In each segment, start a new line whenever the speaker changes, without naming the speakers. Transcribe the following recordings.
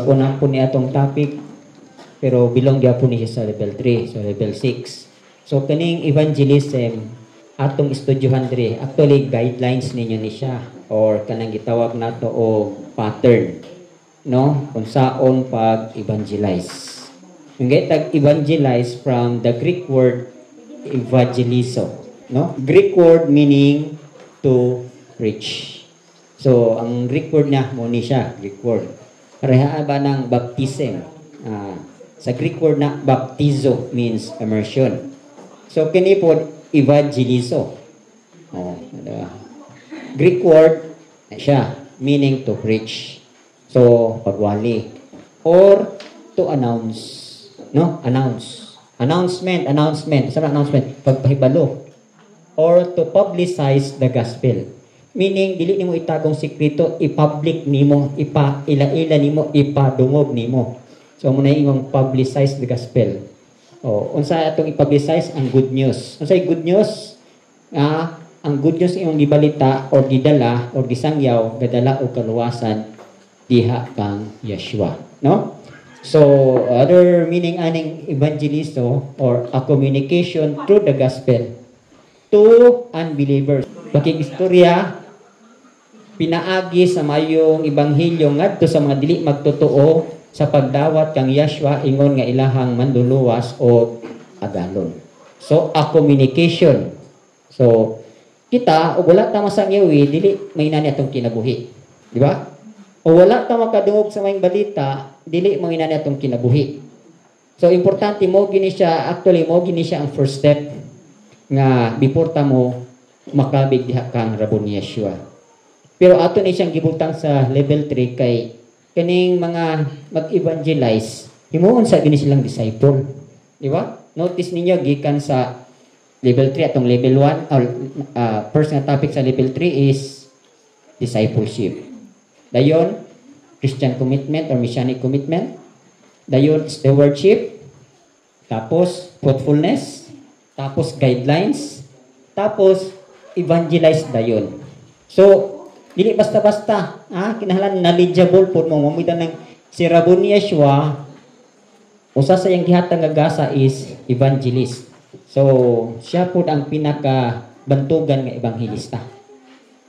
Pag-unang po niya itong topic, pero bilong gyapon niya sa level 3, so level 6. So kaning evangelism atong estudyuhan diri, actually guidelines ninyo ni siya or kanang gitawag nato og pattern, no? Kung saon pag-evangelize. Yung gitag evangelize from the Greek word evangelizo, no? Greek word meaning to preach. So ang Greek word niya mo ni siya, Greek word. Pareha ba ng baptism? Sa Greek word na baptizo means immersion. So kini po evangelizo. Greek word siya, meaning to preach. So pagwali or to announce, no? Announce. Announcement. Sa announcement, pagpahibalo or to publicize the gospel. Meaning, dili nimo itagong sikreto, i-public nimo, ipaila-ila nimo, ipadungog nimo. So, muna imong publicize the gospel. Unsa atong i-publicize ang good news. Unsa ay good news? Ang good news imong gibalita or gidala or gisangyaw, gadala o kaluwasan diha kang Yeshua. No? So, other meaning aning evangelizo or a communication through the gospel to unbelievers. Pakigistorya, pinaagi sa mayong ibanghilyo ngadto sa mga dili magtotoo sa pagdawat kang Yeshua ingon nga ilahang manduluwas o agalon. So a communication. So kita og wala ta masangyawi dili may nani atong kinabuhi. Di ba? O wala ta makadungog sa mayong balita dili may nani atong kinabuhi. So importante mo gini siya, actually mo gini siya ang first step nga before ta mo makabig diha kang rabon ni Yeshua. Pero ato ni siyang gibutang sa level 3 kay kaning mga mag-evangelize, himuon sa gini silang disciple. Di ba? Notice ninyo gikan sa level 3 atong level 1 or first nga topic sa level 3 is discipleship. Dayon Christian commitment or messianic commitment. Dayon stewardship. Tapos fruitfulness. Tapos guidelines. Tapos evangelize dayon. So dili basta-basta, kinahanglan knowledgeable pud mo mamita ng si Rabon ni Yeshua. Usa sa iyang gihatag nga gasa is evangelist. So siya pud ang pinaka bantugan nga ebanghelista.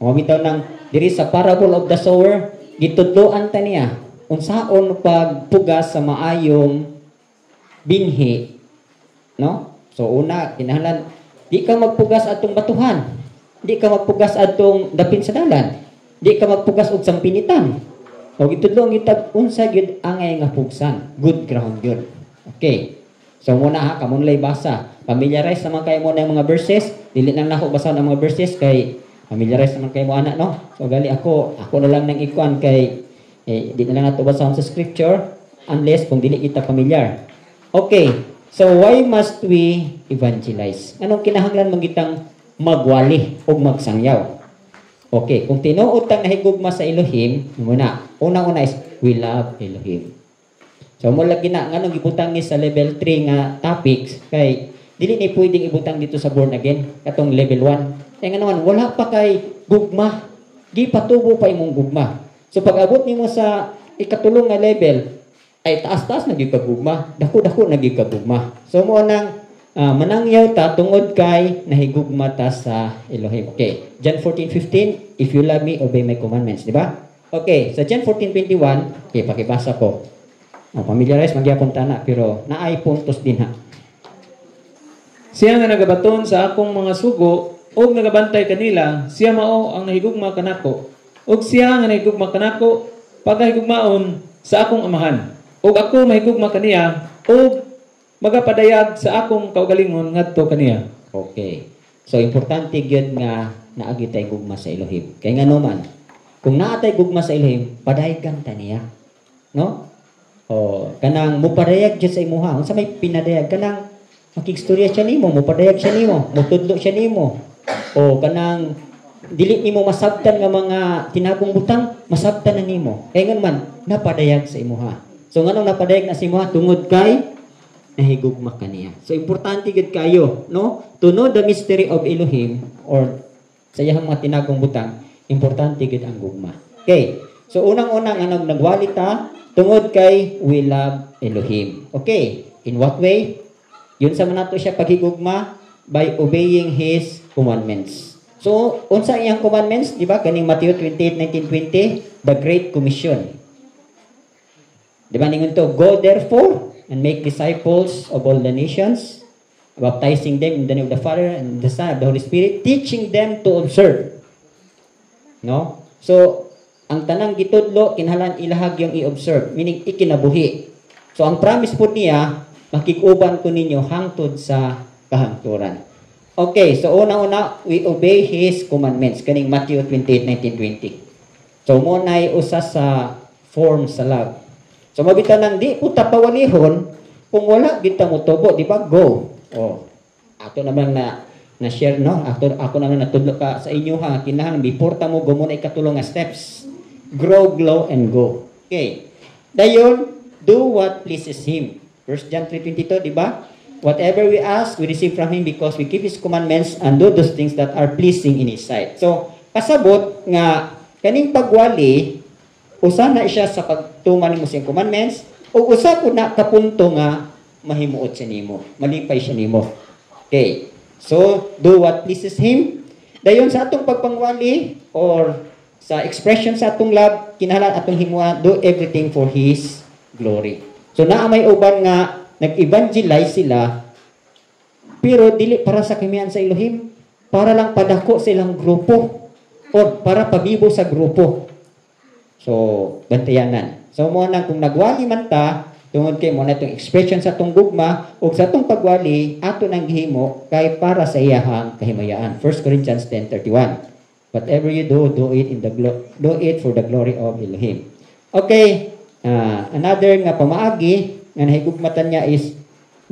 Mamitaw ng diri sa parable of the sower, gitudloan ta niya unsaon pagpugas sa maayong binhi, no? So una kinahanglan di ka magpugas atong batuhan, di ka magpugas atong dapin sa dalan, di ka magpugas og sampinitan. O gitudlong itag unsa gyud angay nga pugsan, good ground gyud. Okay. So muna ha, kamon lay basa. Familiarize naman kayo mo ng mga verses. Dili lang nako basa ng mga verses kay familiarize naman kayo mo ana, no? So gali ako na lang nang ikuan kay di na lang nato basahon sa scripture unless kung dili kita familiar. Okay. So why must we evangelize? Anong kinahanglan mangitang magwali o magsangyaw? Okay, kung tinuod tang nahigugma sa Elohim, muna, unang-una is we love Elohim. So mo lagi na nganong gibutang ni sa level 3 nga topics kay dili ni pwedeng ibutang dito sa born again katong level 1. Kay nga naman wala pa kay gugma. Gipatubo pa imong gugma. So pag abot nimo sa ikatulong nga level ay taas-taas na gigagugma, dako-dako na gigagugma. So mo nang manangyaw ta tungod kay nahigugma ta sa Elohim. Okay, John 14:15, if you love me, obey my commandments, di ba? Okay, sa John 14:21, okay, pakibasa ko. Familiarize magyapon ta na pero naay puntos din ha.
Siya nga nagabaton sa akong mga sugo ug nagabantay kanila, siya mao ang nahigugma kanako. Ug siya nga nahigugma kanako pagahigugmaon sa akong amahan. Ug ako mahigugma kaniya ug magapadayag sa akong kaugalingon ngadto kaniya.
Okay. So importante gyud nga naagi tay gugma sa Elohim. Kay ngano man, kung naatay gugma sa Elohim, padayagan ta niya. No? Kanang mupadayag gyud sa imuha. Unsa may pinadayag kanang makigstorya siya nimo, mupadayag siya nimo, mutudlo siya nimo. Kanang dili nimo masabtan nga mga tinagong butang, masabtan na nimo. Kay ngano man napadayag sa imuha. So nganong napadayag na sa imuha tungod kay nahigugma kaniya. So importante gid kayo, no? To know the mystery of Elohim or sa iyang mga tinagong butang, importante gid ang gugma. Okay. So unang-unang nagwali ta Tungod kay we love Elohim. Okay, in what way? Yun sa manato siya paghigugma by obeying His commandments. So, unsa iyang commandments? Di ba? Kaning Matthew 28:19-20, the Great Commission. Di ba ningon to? Go therefore and make disciples of all the nations, baptizing them in the name of the Father and the Son and the Holy Spirit, teaching them to observe. No? So, ang tanang gitudlo, kinahanglan ilahag yung i-observe, meaning ikinabuhi. So, ang promise po niya, makikuban ko ninyo hangtod sa kahangturan. Okay, so una-una, we obey His commandments. Kaning Matthew 28:19-20. So, muna'y usa sa form sa love. So, mabita nang di po tapawalihon, kung wala, bita mo tubo, di ba? Go. Oh, ato naman na-share, no? Ako naman natudlo ka sa inyo, ha? Kinahanglan, before ta mo, gumuna ikatulong nga steps. Grow, glow, and go. Okay. Dayon, do what pleases Him. 1 John 3:22, di ba? Whatever we ask, we receive from Him because we keep His commandments and do those things that are pleasing in His sight. So, pasabot nga, kaning pagwali, usa na siya sa pagtuman mo siyang commandments, o usa po na kapunto nga, mahimuot siya nimo. Malipay siya nimo. Okay. So, do what pleases Him. Dayon sa atong pagpangwali, or sa expression sa atong love, kinahanglan atong himuha, do everything for His glory. So naa may uban nga nag-evangelize sila, pero dili para sa kamiyan sa Elohim, para lang padako sa ilang grupo o para pabibo sa grupo. So, bantayanan. So mo nang kung nagwali man ta, tungod kay mo na itong expression sa atong gugma o sa atong pagwali, ato nang gihimo kay para sa iyahang kahimayaan. 1 Corinthians 10:31. Whatever you do, do it for the glory of Elohim. Okay, another nga pamaagi nga nahigugmatan niya is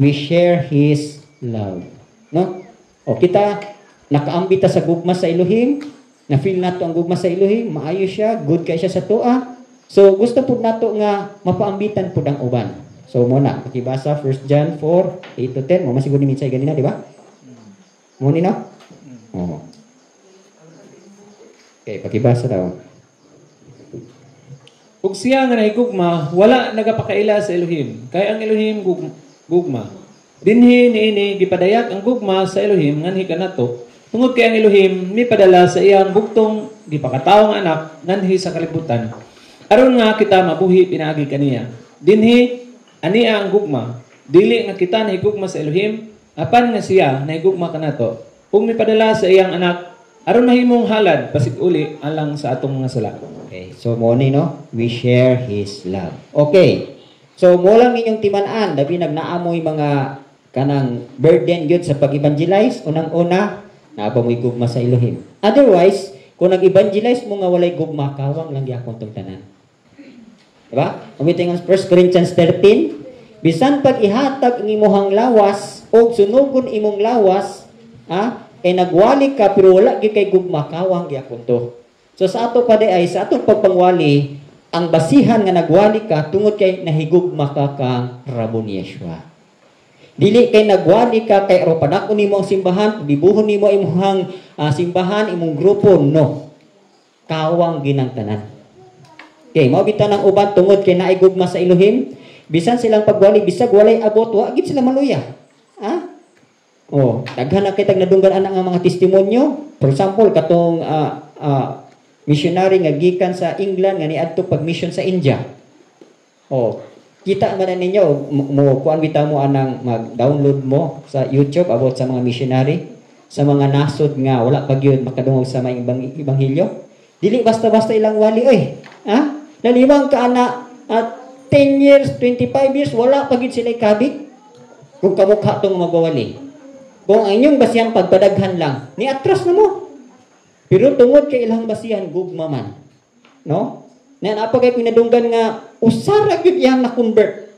we share His love. No? O kita nakaambita sa gugma sa Elohim, na feel nato ang gugma sa Elohim, maayo siya, good kay siya sa tua. So gusto pud nato nga mapaambitan pud ang uban. So muna pakibasa 1 John 4:8-10, mo masiguro ni minsay ganina, di ba? Mo ni no? Oh. Okay, pakibasa daw.
Ug siya nga nahigugma, wala nagapakaila sa Elohim. Kay ang Elohim gugma. Dinhi niini gipadayag ang gugma sa Elohim nganhi kanato. Tungod kay ang Elohim mipadala sa iyang bugtong gipakatawong anak nganhi sa kalibutan. Aron nga kita mabuhi pinaagi kaniya. Dinhi ania ang gugma. Dili nga kita nahigugma sa Elohim, apan nga siya nahigugma kanato. Ug mipadala sa iyang anak aron mahimong halad pasig uli alang sa atong mga sala.
Okay, so mo ni no, we share His love. Okay. So mo lang inyong timan-an, dabi nagnaamoy mga kanang burden gyud sa pag-evangelize, unang-una naapamoy gugma sa Elohim. Otherwise, kung nag-evangelize mo nga walay gugma, kawang lang gyapon tong tanan. Diba? Umiting ang 1 Corinthians 13, bisan pag ihatag ang imuhang lawas o sunugon imong lawas, kay nagwali ka pero wala gyud kay gugma, kawang gyapon to. So sa ato pa ay sa atong pagpangwali, ang basihan nga nagwali ka tungod kay nahigugma ka kang Rabon Yeshua. Dili kay nagwali ka kay aron panakon nimo ang simbahan, dibuhon nimo imong simbahan, imong grupo, no. Kawang ginang tanan. Okay, mao bitan ang uban tungod kay naay gugma sa Elohim, bisan silang pagwali bisag walay abot, wa gid sila maluya. Oh, daghan na kitag nadunggan ana nga mga testimonyo. For example, katong missionary nga gikan sa England nga niadto pag-mission sa India. Oh, kita man ninyo mo kuan bitaw mo anang mag-download mo sa YouTube about sa mga missionary, sa mga nasod nga wala pa gyud makadungog sa may ebanghelyo. Dili basta-basta ilang wali oy. Naliwang ka ana 10 years, 25 years wala pa gyud sila kabig. Kung kamukha tong magwawali. Kung ang inyong basihan pagpadaghan lang, ni-atras na mo. Pero tungod kay ilang basihan, gugma man. No? Na napagay pinadunggan nga, usara gyud iyang na-convert.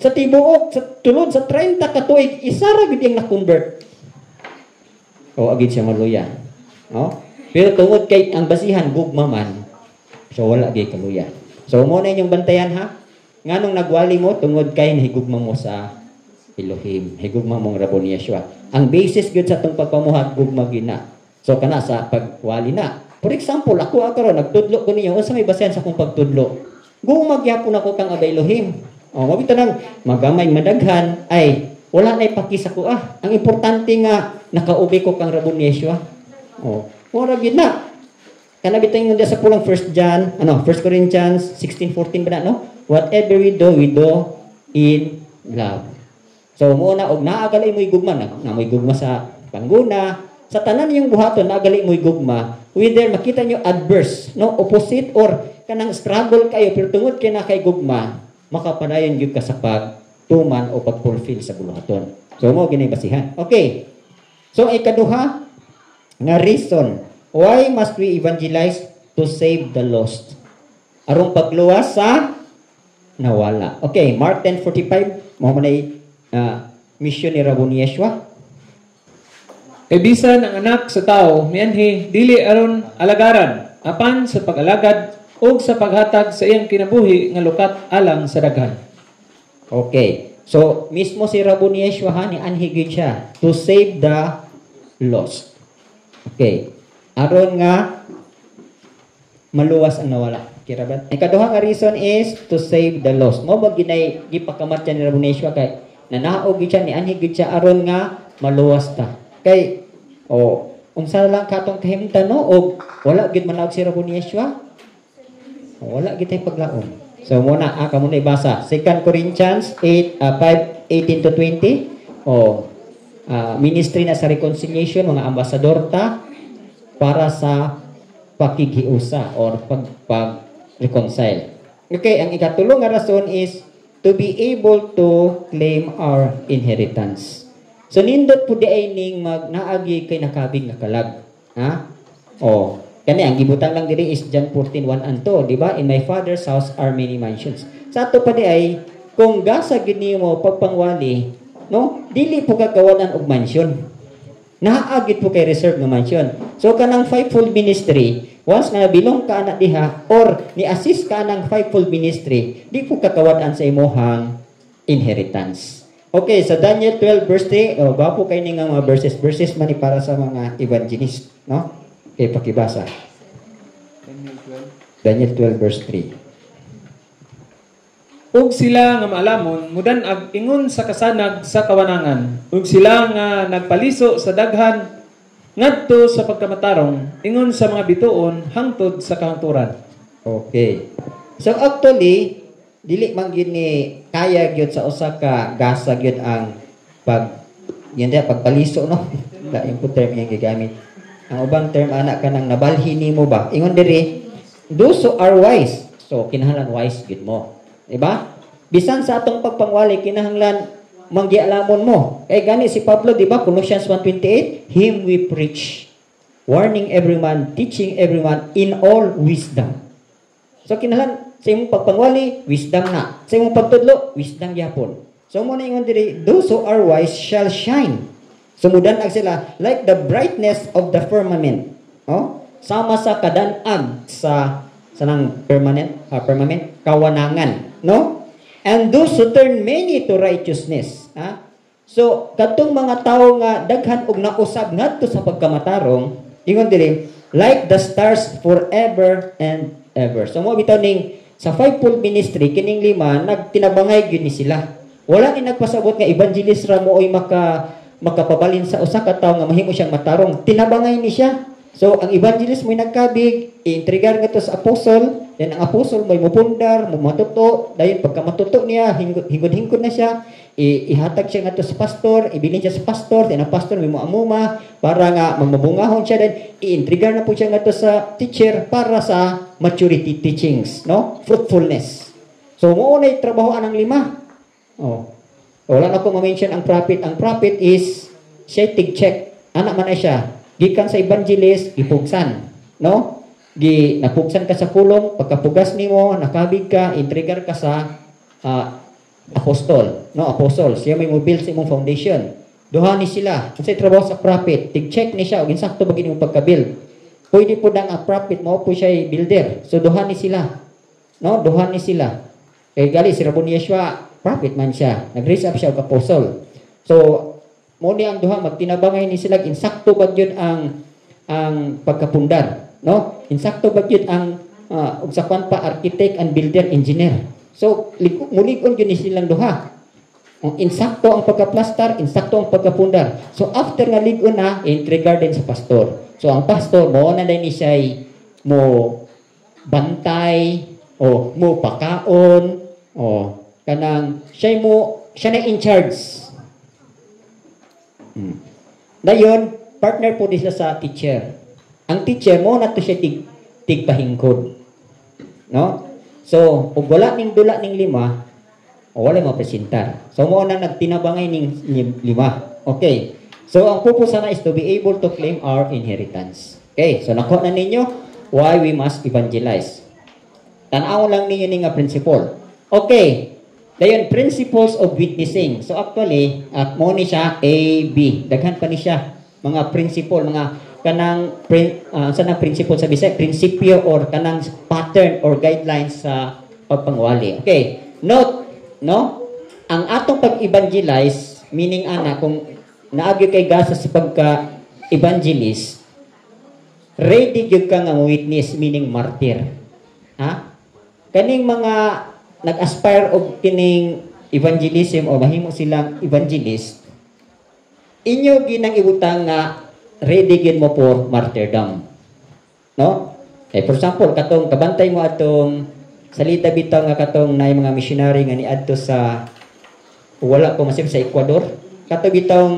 Sa tibuok, sa tulod, sa 30 katuig, isara gyud iyang na-convert. O, agad siya maluya. No? Pero tungod kay ang basihan, gugma man. So, wala gyud kaluya. So, muna inyong bantayan ha. Nganong nagwali mo, tungod kay nahigugma mo sa Elohim, higugma mong Rabon Yeshua. Ang basis gyud sa atong pagpamuhat gugma gina. So kana sa pagwali na. For example, ako karon nagtudlo ko ninyo unsa may basehan sa akong pagtudlo. Gumagyapon ako kang Abay Elohim. O, mabito nang magamay madaghan, ay, wala na ipakisa ko Ang importante nga, nakaubi ko kang Rabon Yeshua. O, wala gid na. Kanabito yung sa pulang 1 Corinthians 16:14 ba na, no? Whatever we do in love. So, muna, og naagalay mo'y gugma, na mo'y gugma sa pangguna, sa tanan yung buhaton, naagalay mo'y gugma, whether makita nyo adverse, no? Opposite, or kanang struggle kayo, pero tungod kayo na kay gugma, makapadayon yun ka sa pagtuman o pag-fulfill sa buhaton. So, mo, ginibasihan. Okay. So, ikaduha, nga reason, why must we evangelize? To save the lost. Arong pagluwas sa nawala. Okay, Mark 10:45, mo manay mission ni Rabon Yeshua.
Kay bisan ang anak sa tao mianhi dili aron alagaran apan sa pag-alagad o sa paghatag sa iyang kinabuhi nga lukat alang sa daghan.
Okay. So, mismo si Rabon Yeshua ni anhi gyud siya to save the lost. Okay. Aron nga maluwas ang nawala. Kirabat. Ikaduha nga reason is to save the lost. Mo ba ginay gipakamat ni Rabon Yeshua kay nanaog gyud siya ni anhi gyud siya aron nga maluwas ta. Kay unsa lang katong kahimtan no og wala gyud manaog si Rabon Yeshua. Wala gyud tay paglaom. So muna kamo na ibasa 2 Corinthians 5:18 to 20. Ministry na sa reconciliation, mga ambasador ta para sa pakikiusa or pag-reconcile. Okay, ang ikatulong nga rason is to be able to claim our inheritance. So nindot po di ay ning magnaagi kay nakabig na kalag. Kani ang gibutang lang diri is John 14:1 and 2, di ba? In my Father's house are many mansions. Sa ato pa di ay kung gasa gid nimo pagpangwali, no? Dili po kagawanan og mansion. Naagit po kay reserve nga mansion. So kanang fivefold ministry, once na bilong ka anak diha or ni-assist ka ng fivefold ministry, di po kakawadan sa imuhang inheritance. Okay, sa Daniel 12 verse 3, bapo kayo nga mga verses man ni para sa mga evangelist, no? Okay, pakibasa. Daniel 12 verse 3.
Ug sila nga maalamon mudan-ag ingon sa kasanag sa kawanangan ug sila nga nagpaliso sa daghan ngadto sa pagkamatarong ingon sa mga bituon hangtod sa kahangturan.
Okay. So actually dili man gyud ni kaya gyud sa usa ka gasa gyud ang pagpaliso, no? Lain po term yang gigamit. Ang ubang term anak kanang nabalhin nimo ba? Ingon diri, those who are wise. So kinahanglan wise gyud mo. Diba? Bisan sa atong pagpangwali, kinahanglan manggialamon mo. Kay gani si Pablo, diba? Colossians 1:28, him we preach, warning everyone, teaching everyone in all wisdom. So kinahanglan sa imong pagpangwali, wisdom na. Sa imong pagtudlo, wisdom gyapon. So mo na ingon diri, those who are wise shall shine. Sumudan-ag sila like the brightness of the firmament. Sama sa kadan-ag sa sanang firmament kawanangan, no? And those who turn many to righteousness. So katong mga tawo nga daghan og nausab ngadto sa pagkamatarong, ingon diri like the stars forever and ever. So mo bitaw ning sa fivefold ministry kining lima nagtinabangay gyud ni sila. Wala ni nagpasabot nga evangelist ra mo oy makapabalin sa usa ka tawo nga mahimo siyang matarong. Tinabangay ni siya. So, ang evangelist mo'y nagkabig, i-intrigar nga to sa apostol, then ang apostol mo'y mupundar, matuto, dahil pagka matuto niya, hingod-hingod na siya, ihatag siya nga to sa pastor, ibilin siya sa pastor, then ang pastor may muamuma, para nga magmabungahon siya, then i-intrigar na po siya nga to sa teacher para sa maturity teachings, no? Fruitfulness. So, muunay trabahoan ang lima. Wala na ko ma-mention ang prophet. Ang prophet is, siya tig-check. Anak man ay siya. Gikan sa evangelist, ipugsan, no? Napugsan ka sa kulong, pagkapugas nimo, nakabig ka, intrigar ka sa apostol, no? Apostol, siya may build sa imong foundation. Duha ni sila. Unsay trabaho sa prophet, tig-check ni siya og insakto ba gid imong pagka-build. Pwede po dang ang prophet mo po siya builder. So duha ni sila. No? Duha ni sila. Kay gali si Rabon Yeshua, prophet man siya. Nag-raise up siya og apostle. So mo ni ang duha magtinabangay ni sila insakto ba gyud ang pagkapundar, no? Insakto ba gyud ang ug sa kwan pa architect and builder engineer. So mulig-on gyud ni silang duha. Insakto ang pagka-plaster, insakto ang pagka-pundar. So after nga lig-on na, entregar din sa pastor. So ang pastor mo na din siya mo bantay o mo pakaon o kanang siya na in charge. Dayon partner po din sila sa teacher. Ang teacher mo na to siya tigpahingkod. No? So, ug wala ning dula ning lima, o wala mo presentar. So, mo na nagtinabangay ning lima. Okay. So, ang purpose na is to be able to claim our inheritance. Okay. So, nakuha na ninyo why we must evangelize. Tanaw lang ninyo ning principle. Okay. Dayon, principles of witnessing. So, actually, mo ni siya A, B. Daghan pa ni siya. Mga principle, mga kanang sanang principle sa Bisaya, prinsipyo or kanang pattern or guidelines sa pagpangwali. Okay. Note, no? Ang atong pag-evangelize, meaning kung naagyo kay gasa sa pagka-evangelist, ready gyud ka nga witness, meaning martyr. Ha? Kaning mga nag-aspire og kining evangelism o mahimo silang evangelist, inyo ginang ibutang nga ready gid mo for martyrdom. No? For example, katong kabantay mo atong salita bitaw nga katong nay mga missionary nga niadto sa wala ko masib sa Ecuador. Katong bitong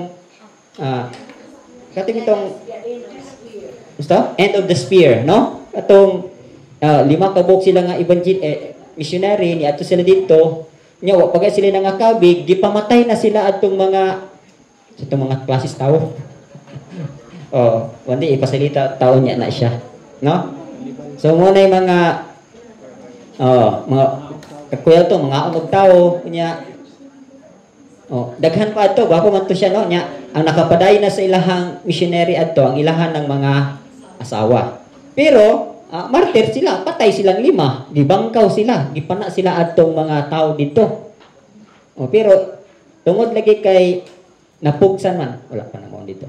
end of the spear, no? Katong lima ka buok sila nga missionary niadto sila dito. Nya wa pagay sila nga kabig, gipamatay na sila atong mga klases tao. Wandi ipasalita taon niya na siya, no? So mo na mga kakuya to, mga unog tao niya. Daghan pa ato, bako man to siya, no? Nya ang nakapaday na sa ilahang missionary adto ang ilahan ng mga asawa. Pero martyr sila, patay silang lima, gibangkaw sila, gipana sila adtong mga tao dito. Pero tungod lagi kay napugsan man, wala pa naman dito.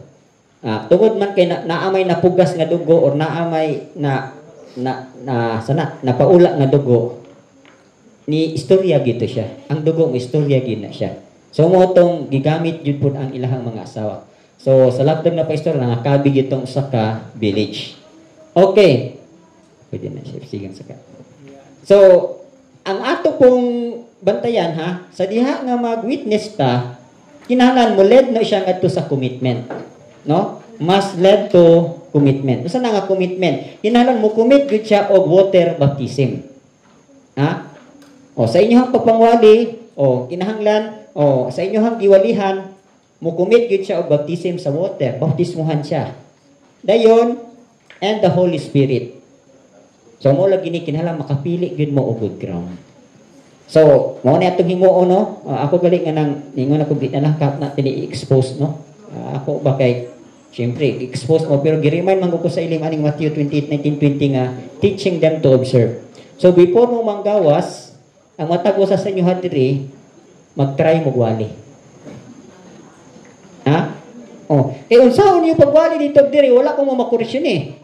Tungod man kay naamay napugas nga dugo or naamay napaula nga dugo, ni istorya gito siya. Ang dugo ng istorya gina siya. So mo tong gigamit jud pud ang ilahang mga asawa. So sa labdang na pa istorya nakabig itong usa ka village. Okay. Pwede na siya sigan sa ka. So ang ato pong bantayan sa diha nga mag-witness ta, kinahanglan mo led na siya ngadto sa commitment. No? Must lead to commitment. Usa na nga commitment? Kinahanglan mo commit gud siya og water baptism. Sa inyong pagpangwali, kinahanglan, sa inyong giwalihan, mo commit gud siya og baptism sa water. Baptismuhan siya. Dayon, and the Holy Spirit. So mo lagi ni kinahanglan makapili gud mo og good ground. So, mo na atong himuon, no? Ako gali nga nang ningon ako gitanakap na tini-expose, no? Ako ba kay siyempre, expose mo, pero gi-remind man ko sa ilim aning Matthew 28:19-20 nga, teaching them to observe. So, before mo manggawas, ang matag sa inyo hadiri, mag-try mo gwali. Unsaon niyo pagwali dito diri, wala ko mo makuresyon eh.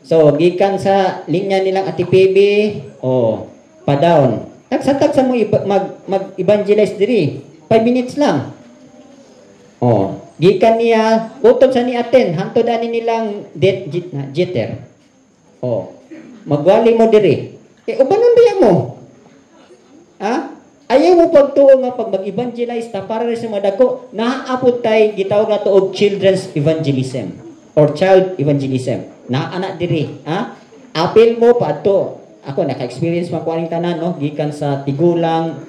So, gikan sa linya nilang ATPB, pa-down. Tagsa-tagsa mo mag-evangelize diri. 5 minutes lang. Gikan niya, utod sa ni aten, hantod ani nilang jeter. Magwali mo diri. Ubanon biya mo. Ayaw mo pagtuo nga pag mag-evangelize ta para sa madako, naaapod tay gitawag nato og children's evangelism or child evangelism. Anak diri, apil mo pa to. Ako naka-experience man ko aning tanan, no, gikan sa tigulang,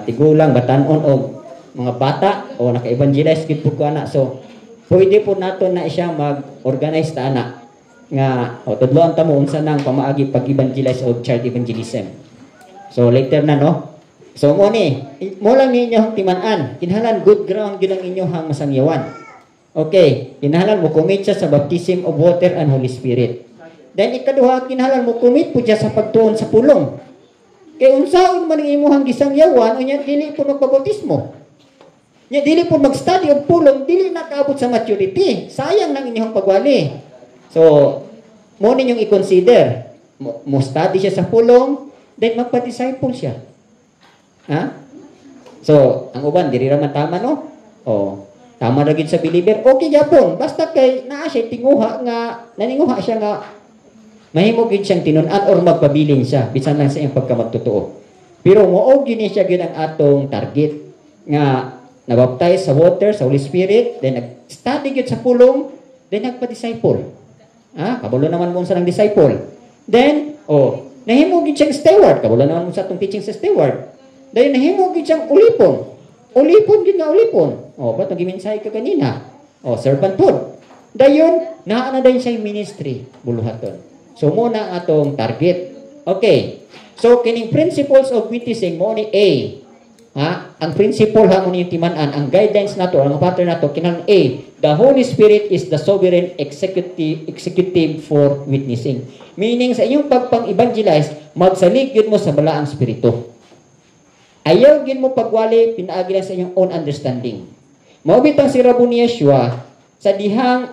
tigulang batan-on og mga bata o naka-evangelize gid pud ko ana. So pwede po nato na siya mag-organize ta ana nga tudloan ta mo unsa nang pamaagi pag-evangelize og child evangelism. So later na, no. So mo lang ninyo timan-an. Kinahanglan good ground gyud ang inyong masangyawan. Okay, kinahanglan mo commit siya sa baptism of water and Holy Spirit. Then ikaduha, kinahanglan mo commit po siya sa pagtuon sa pulong. Kay unsaon man ang imuhang gisangyawan, unya dili po magpabautismo. Nya dili po mag-study og pulong, dili nakaabot sa maturity. Sayang nang inyong pagwali. So, mo ninyong i-consider. Mo study siya sa pulong, then magpa-disciple siya. Ha? So, ang uban, diri raman tama, no? O, tama na gid sa believer. Okay, yapon. Basta kay naa siya tinguha nga, naninguha siya nga, mahimo gid siyang tinunan or magpabilin siya, bisan lang sa iyang pagkamagtotoo. Pero moog gini siya gid ang atong target nga nabaptize sa water, sa Holy Spirit, then nag-study gid sa pulong, then nagpa-disciple. Kabulo naman mo sa ng disciple. Then, nahimo gid siyang steward. Kabulo naman mo sa atong teaching sa steward. Then nahimo gid siyang ulipon. Ulipon gid nga ulipon. Ba't nag-imensahe ka kanina? Servanthood. Dayon, naa na dayon siya ministry, buluhaton. So, muna ang atong target. Okay. So, kining principles of witnessing mo ni A. Ang principle ha mo ni timan-an, ang guidelines nato, ang pattern nato, kinang A. The Holy Spirit is the sovereign executive for witnessing. Meaning, sa inyong pagpang-evangelize, magsalig yun mo sa balaang spirito. Ayaw gin mo pagwali, pinaagi lang sa inyong own understanding. Maubitang si Rabo ni Yeshua, sa dihang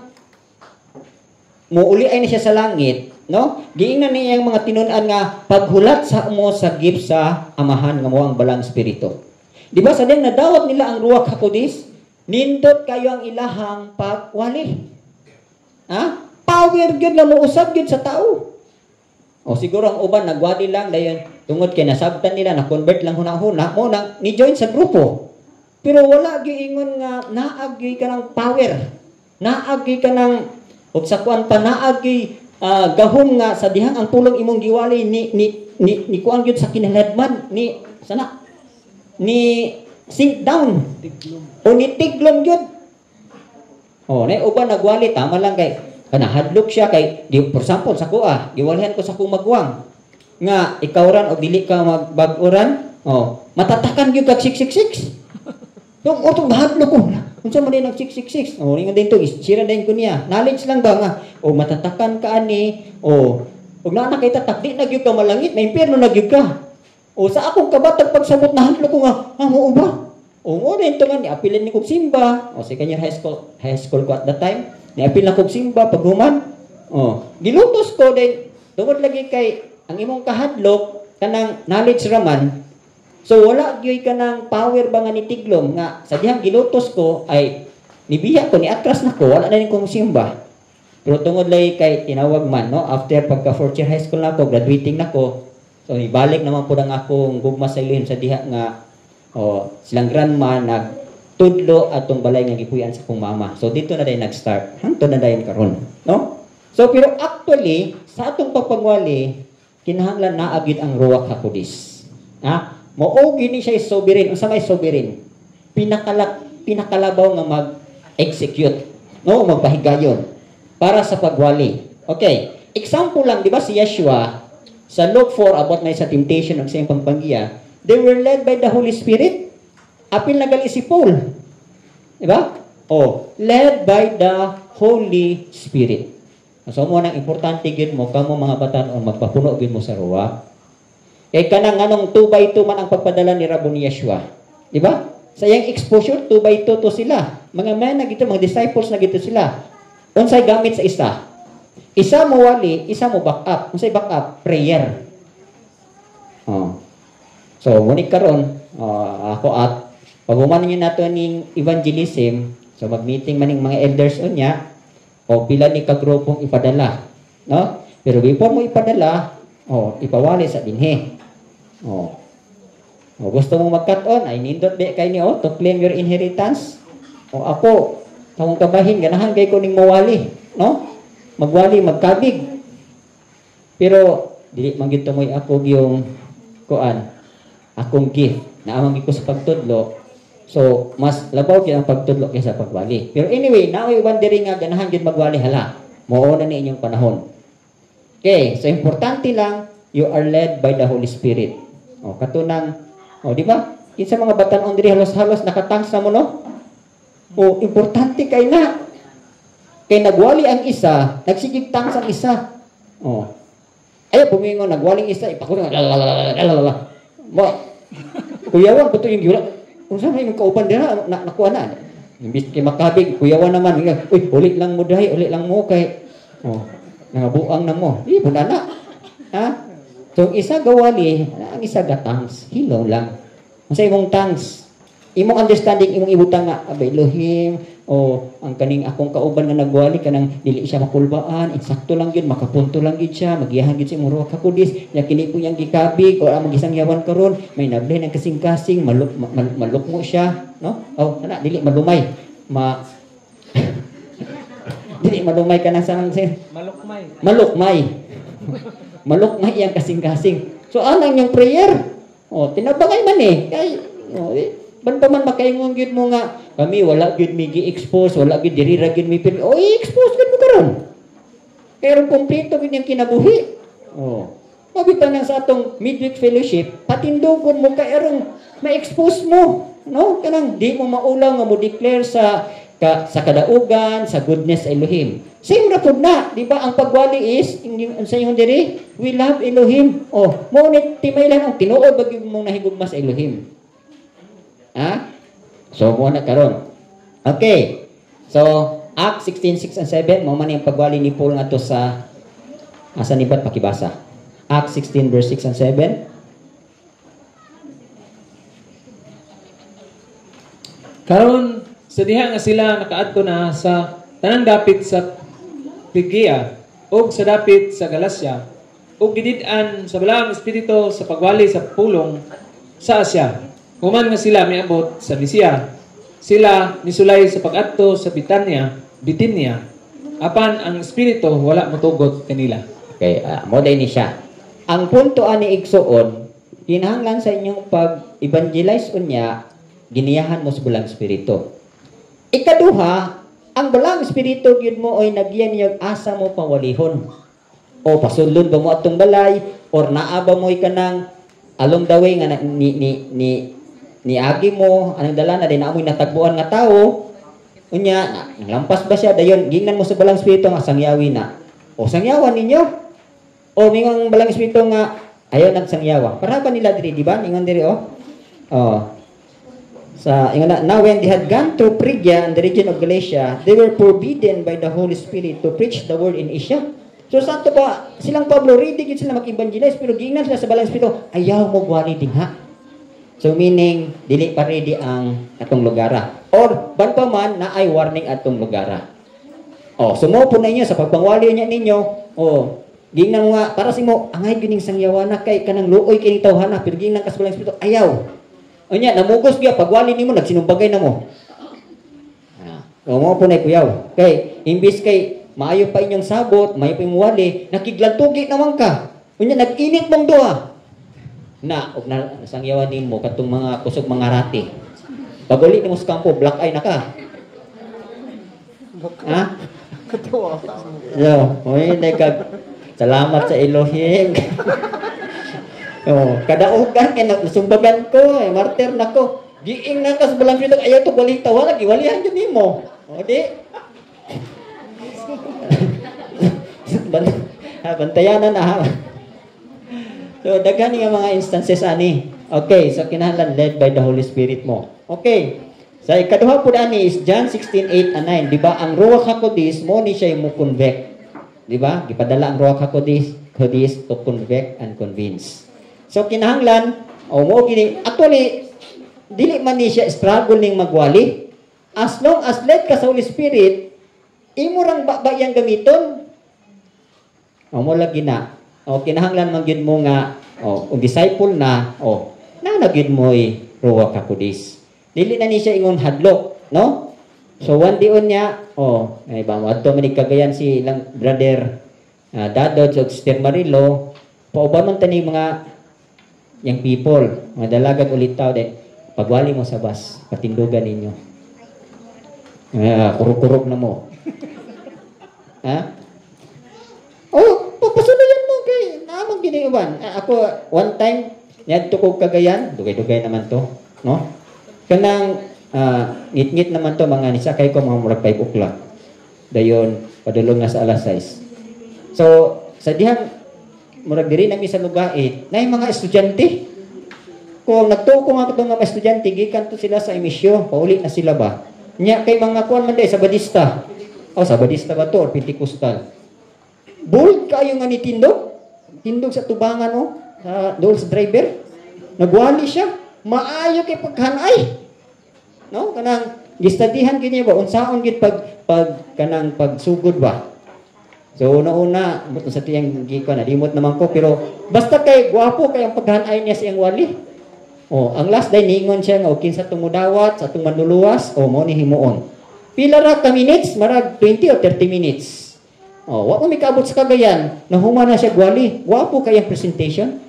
muuliay na siya sa langit, no? Giingnan niya yung mga tinunan nga paghulat sa mo sa gift sa amahan nga mo ang balang spirito. Di ba sa din nadawat nila ang Ruach HaKodesh, nindot kayo ang ilahang pagwali. Power gyud na mousab gyud sa tao. Siguro ang uban nagwali lang dayon tungod kay nasabtan nila na convert lang hunahuna mo nang ni join sa grupo. Pero wala giingon nga naagi ka ng power. Naagi ka ng obsakwan pa naagi gahom nga sa dihang ang tulong imong giwali ni kuan gyud sa kinaladman ni sana ni sink down o ni tiglom gyud. Nay uban nagwali tama lang kay hadlok siya kay for example sa kuha giwalihan ko sa kong magwang nga ikaw ran o dili ka magbag-oran matatakan gyud kag 666 yung otong hadlok ko unsa man din nag 666 ingon din to sira din ko niya knowledge lang ba nga matatakan ka ani ug na kay tatak di na gyud ka malangit na impierno na gyud ka sa akong kabatag pagsabot na hadlok ko nga mo ba mo din to nga ni apilin ni kog simba sa kanya high school ko at that time niapil na kog simba paghuman. Gilutos ko din tungod lagi kay ang imong kahadlok kanang knowledge raman. So wala gyud kanang power ba nga ni tiglom nga sa dihang gilutos ko ay nibiya ko ni atras na ko wala na ning kong simba. Pero tungod lagi kay tinawag man no after pagka fourth year high school na ko graduating na ko. So ibalik naman pud ang akong gugma sa ilihim sa diha nga silang grandma tudlo atong balay nga gipuy-an sa kong mama. So dito na dayon nag-start. Hangtod na dayon karon, no? So pero actually sa atong pagpangwali kinahanglan naa gyud ang Ruach HaKodesh. Mao gini siya sovereign. Unsa may sovereign? Pinakalabaw nga mag-execute, no, magpahigayon para sa pagwali. Okay. Example lang, di ba si Yeshua sa Luke 4 about na sa temptation ng siyang pangpangiya, they were led by the Holy Spirit. Apil na gali si Paul. Diba? Led by the Holy Spirit. So mo nang importante gid mo kamo mga batan-on magpapuno gid mo sa ruwa. Kay kanang anong 2x2 man ang pagpadala ni Rabo ni Yeshua. Diba? Sa iyang exposure 2x2 to sila. Mga men na gito, mga disciples na gito sila. Unsay gamit sa isa? Isa mo wali, isa mo back up. Unsay back up? Prayer. So muni karon ako at pag-uman niyo nato ning evangelism, so mag-meeting man ning mga elders unya, pila ni ka grupong ipadala, no? Pero before mo ipadala, ipawali sa dinhi. Gusto mo mag-cut-on, ay nindot be kay niyo to claim your inheritance. Ako, tawong kabahin, ganahan kay ko ning mawali, no? Magwali, magkabig. Pero dili man gid tumoy ako yung akong gift na amang ko sa pagtudlo. So, mas labaw gyud ang pagtudlo kaysa pagwali. Pero anyway, naoy wondering nga ganahan gyud magwali hala. Mao na ni inyong panahon. Okay, so importante lang you are led by the Holy Spirit. Katunang di ba? Kinsa mga batan-on diri halos-halos nakatangs na mo no? Importante kay na. Kay nagwali ang isa, nagsigig tangs ang isa. Ay pumingon nagwaling isa ipakuno. Mo kuyawan puto yung gula. Unsa may kauban dira nakuha na. Imbis kay makabig kuyawan naman. Uy, ulit lang mo dahi, ulit lang mo kay Nangabuang na mo. Wala na. Ha? So, isa gawali, ang isa gatangs. Hilaw lang. Sa imong tangs, imong understanding, imong ibutang nga, abay, Elohim, o ang kaning akong kauban nga nagwali, kanang dili siya makulbaan, eksakto lang yun, makapunto lang yun siya, magiyahan yun sa imong ruwa kakudis, niya kini po yung gikabig, o magisang yawan karon may nablay ng kasing-kasing, maluk mo siya, no? O, dili, malumay. Dili, malumay ka na sa
Malukmay.
Malukmay. Malukmay yang kasing-kasing. So, anang yung prayer? O, tinabangay man eh. Kay, ban pa man makaingon gyud mo nga kami wala gyud mi gi-expose, wala gyud diri ra gyud mi pili. O i-expose gyud mo karon. Pero kompleto gyud yung kinabuhi. Oh. Mabitan na sa atong midweek fellowship, patindugon mo kay arong ma-expose mo, no? Kanang di mo maulaw nga mo declare sa kadaugan, sa goodness sa Elohim. Same ra pud na, di ba? Ang pagwali is sa ingon diri, we love Elohim. Oh, mo ni timay lang ang tinuod bag mo nahigugma sa Elohim. Ha? So, mo na karon. Okay. So, Acts 16:6 and 7, mo man yung pagwali ni Paul nga to sa asa ni ba't pakibasa? Acts 16 verse 6 and 7.
Karon sa diha nga sila nakaadto na sa tanang dapit sa Phrygia ug sa dapit sa Galacia ug gidid-an sa balaang espiritu sa pagwali sa pulong sa Asya. Human nga sila miabot sa Misia. Sila nisulay sa pag-adto sa Bitinia. Apan ang espiritu wala motugot kanila.
Okay, mo ni siya. Ang punto ani igsuon, kinahanglan sa inyong pag-evangelize unya, giniyahan mo sa balang espiritu. Ikaduha, ang balang espiritu gyud mo oy nagyan yung asa mo pawalihon. O pasulod ba mo atong balay or naa ba mo kanang along the way nga ni agi mo anong dala na din amoy natagbuan nga tao unya lampas ba siya dayon gingnan mo sa balang espiritu nga sangyawi na o sangyawan ninyo o mingang balang espiritu nga ayaw nagsangyawa para ba nila diri di ba ingon diri sa ingon na now when they had gone through Phrygia and the region of Galatia they were forbidden by the Holy Spirit to preach the word in Asia. So santo pa silang Pablo ready gid sila mag-evangelize pero gingnan sila sa balang espiritu ayaw mo gwali dinha. So meaning, dili pa ready ang atong lugara. Or, ban pa man, na ay warning atong lugara. O, sumupo na inyo sa pagpangwali niya ninyo. O, gingnan mo nga, para si mo, angay gining sangyawana kay kanang luoy kining tawhana, pero gingnan kas balang espiritu, ayaw. O niya, namugos giya, pagwali nimo, nagsinumbagay na mo. O, mo po na kuyaw. Kay, imbis kay, maayo pa inyong sabot, maayo pa inyong wali, nakiglantugi naman ka. O niya, nag-init mong doha. Na og nasangyawan nimo katong mga kusog mga rati. Pag uli nimo sa kampo, black eye na ka. Ha? Katuwa. Yo, oy salamat sa Elohim. Oh, kadaugan kay nasumbagan ko, martir na ko. Giing na ka sa balang pito ayaw to balik tawa lagi walihan jud nimo. O di. Bantayan na ha. So, daghan nga mga instances ani. Okay, so kinahanglan led by the Holy Spirit mo. Okay. Sa ikaduha pud ani is John 16:8 and 9, di ba? Ang Ruach HaKodesh mo ni siya mo convict. Di ba? Gipadala ang Ruach HaKodesh to convict and convince. So kinahanglan mo gini actually dili man ni siya struggle ning magwali. As long as led ka sa Holy Spirit, imo rang babayang gamiton. Mo lagi na. O kinahanglan man gyud mo nga o disciple na na gyud mo Ruach HaKodesh. Dili na ni siya ingon hadlok, no? So one day on niya ay ba mo adto man kagayan si ilang brother Dadod og Sister Marilo paubanon tani mga young people, mga dalagat ulit tao din pagwali mo sa bus, patindugan ninyo. Kuruk-kuruk na mo. Ha? Papasunuyan mo kay naamang giniuban. Ako, one time, niyadto ko Cagayan, dugay-dugay naman to, no? Kanang, ngit-ngit naman to, mga nisakay ko, mga murag 5 o'clock. Dayon, padulong na sa alas 6. So, sa dihang, murag diri nami sa lugait, na yung mga estudyante. Kung nagtuko nga ito nga mga estudyante, gikan to sila sa emisyon, paulit na sila ba? Nya, kay mga kuwan man day, Sabadista. Sabadista ba to, or Pentecostal? Bold kayo nga ni Tindog. Tindog sa tubangan, oh. Doon sa driver. Nagwali siya. Maayo kay paghanay. No? Kanang gistadihan gini ba? Unsaon gid kanang pagsugod ba? So, una-una, sa tiyang giko na, limot naman ko, pero basta kay gwapo kay ang paghanay niya siyang wali. Oh, ang last day, ningon siya nga, kinsa tumudawat, sa itong manluluwas, mo ni himuon. Pila ra ka minutes? Marag 20 o 30 minutes. Oh, wa mo mikaabot sa Cagayan, nahuma na siya gwali. Gwapo kay ang presentation.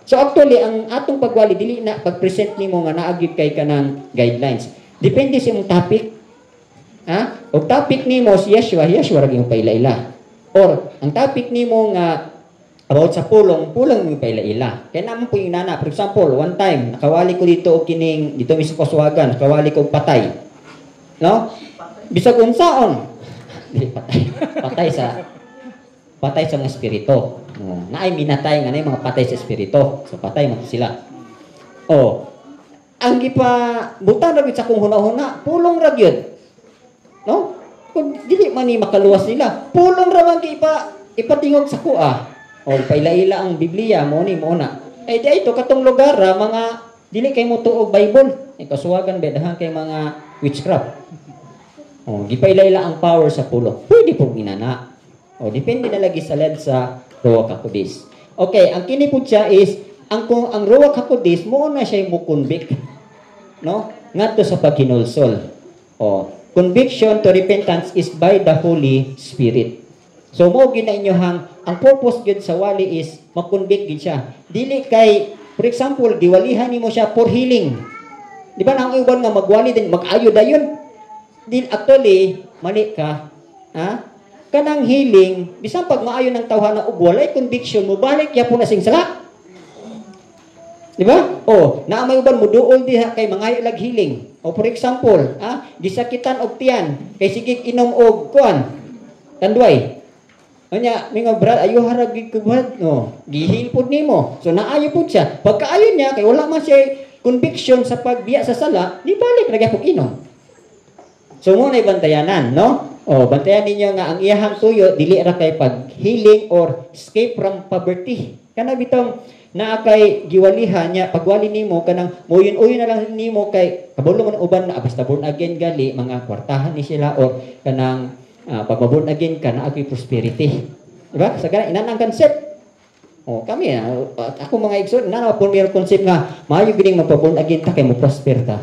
So actually, ang atong pagwali, dili na pag-present nimo nga naagid kay kanang guidelines. Depende sa imong topic. Ha? O topic nimo si Yeshua ra gyud paila-ila. Or ang topic nimo nga about sa pulong mo paila-ila. Kaya naman po yung nana. For example, one time, nakawali ko dito o kining, dito mismo Kasuagan, nakawali ko patay. No? Bisag unsaon. Dili patay. Patay sa mga espiritu. Naay minatay nga na yung mga patay sa espiritu. So patay man sila. Oh. Ang butang ra gyud sa kung huna-huna, pulong ra gyud. No? Kung dili man ni makaluwas nila, pulong ra man ipatingog sa kuha. O paila-ila ang Biblia mo na. Eh di ito katong lugar mga dili kay mo tuog Bible. Kasuwagan bedahan kay mga witchcraft. O gipaila-ila ang power sa pulo. Pwede po ginana. O depende na lagi sa led sa Ruach HaKodesh. Okay, ang kini po siya is ang Ruach HaKodesh mo na siya mo convict. No? Ngadto sa paghinulsol. O conviction to repentance is by the Holy Spirit. So mo ginainyohang ang purpose gyud sa wali is makonvict gid siya. Dili kay for example giwalihan nimo siya for healing. Di ba nang uban nga magwali din mag-ayo dayon. Actually mali ka. Ha? Kanang healing bisan pag maayo ng tawhana ug walay conviction mo balik gyapon na sing sala. Di ba? Na may uban mo duol diha kay mangayo lag healing. O for example, gisakitan og tiyan kay sige inom og kuan. Tanduay. Anya, mga brad, ayo harag gigubad, no. Gihil pud nimo. So naayo pud siya. Pagkaayo niya kay wala man siya conviction sa pagbiya sa sala, di balik ra gyapon inom. So mo na bantayanan, no? Bantayan ninyo nga ang iyahang tuyo dili ra kay pag-healing or escape from poverty. Kana bitong naa kay giwalihan niya pagwali nimo kanang muyon-uyon na lang nimo kay kabalo man uban na basta born again gali mga kwartahan ni sila or kanang pag born again ka na agi prosperity. Diba? Sa ganang inanang concept. Kami ako mga igsoon na po meron concept nga maayo gining magpa-born again ta kay mo prosper ta.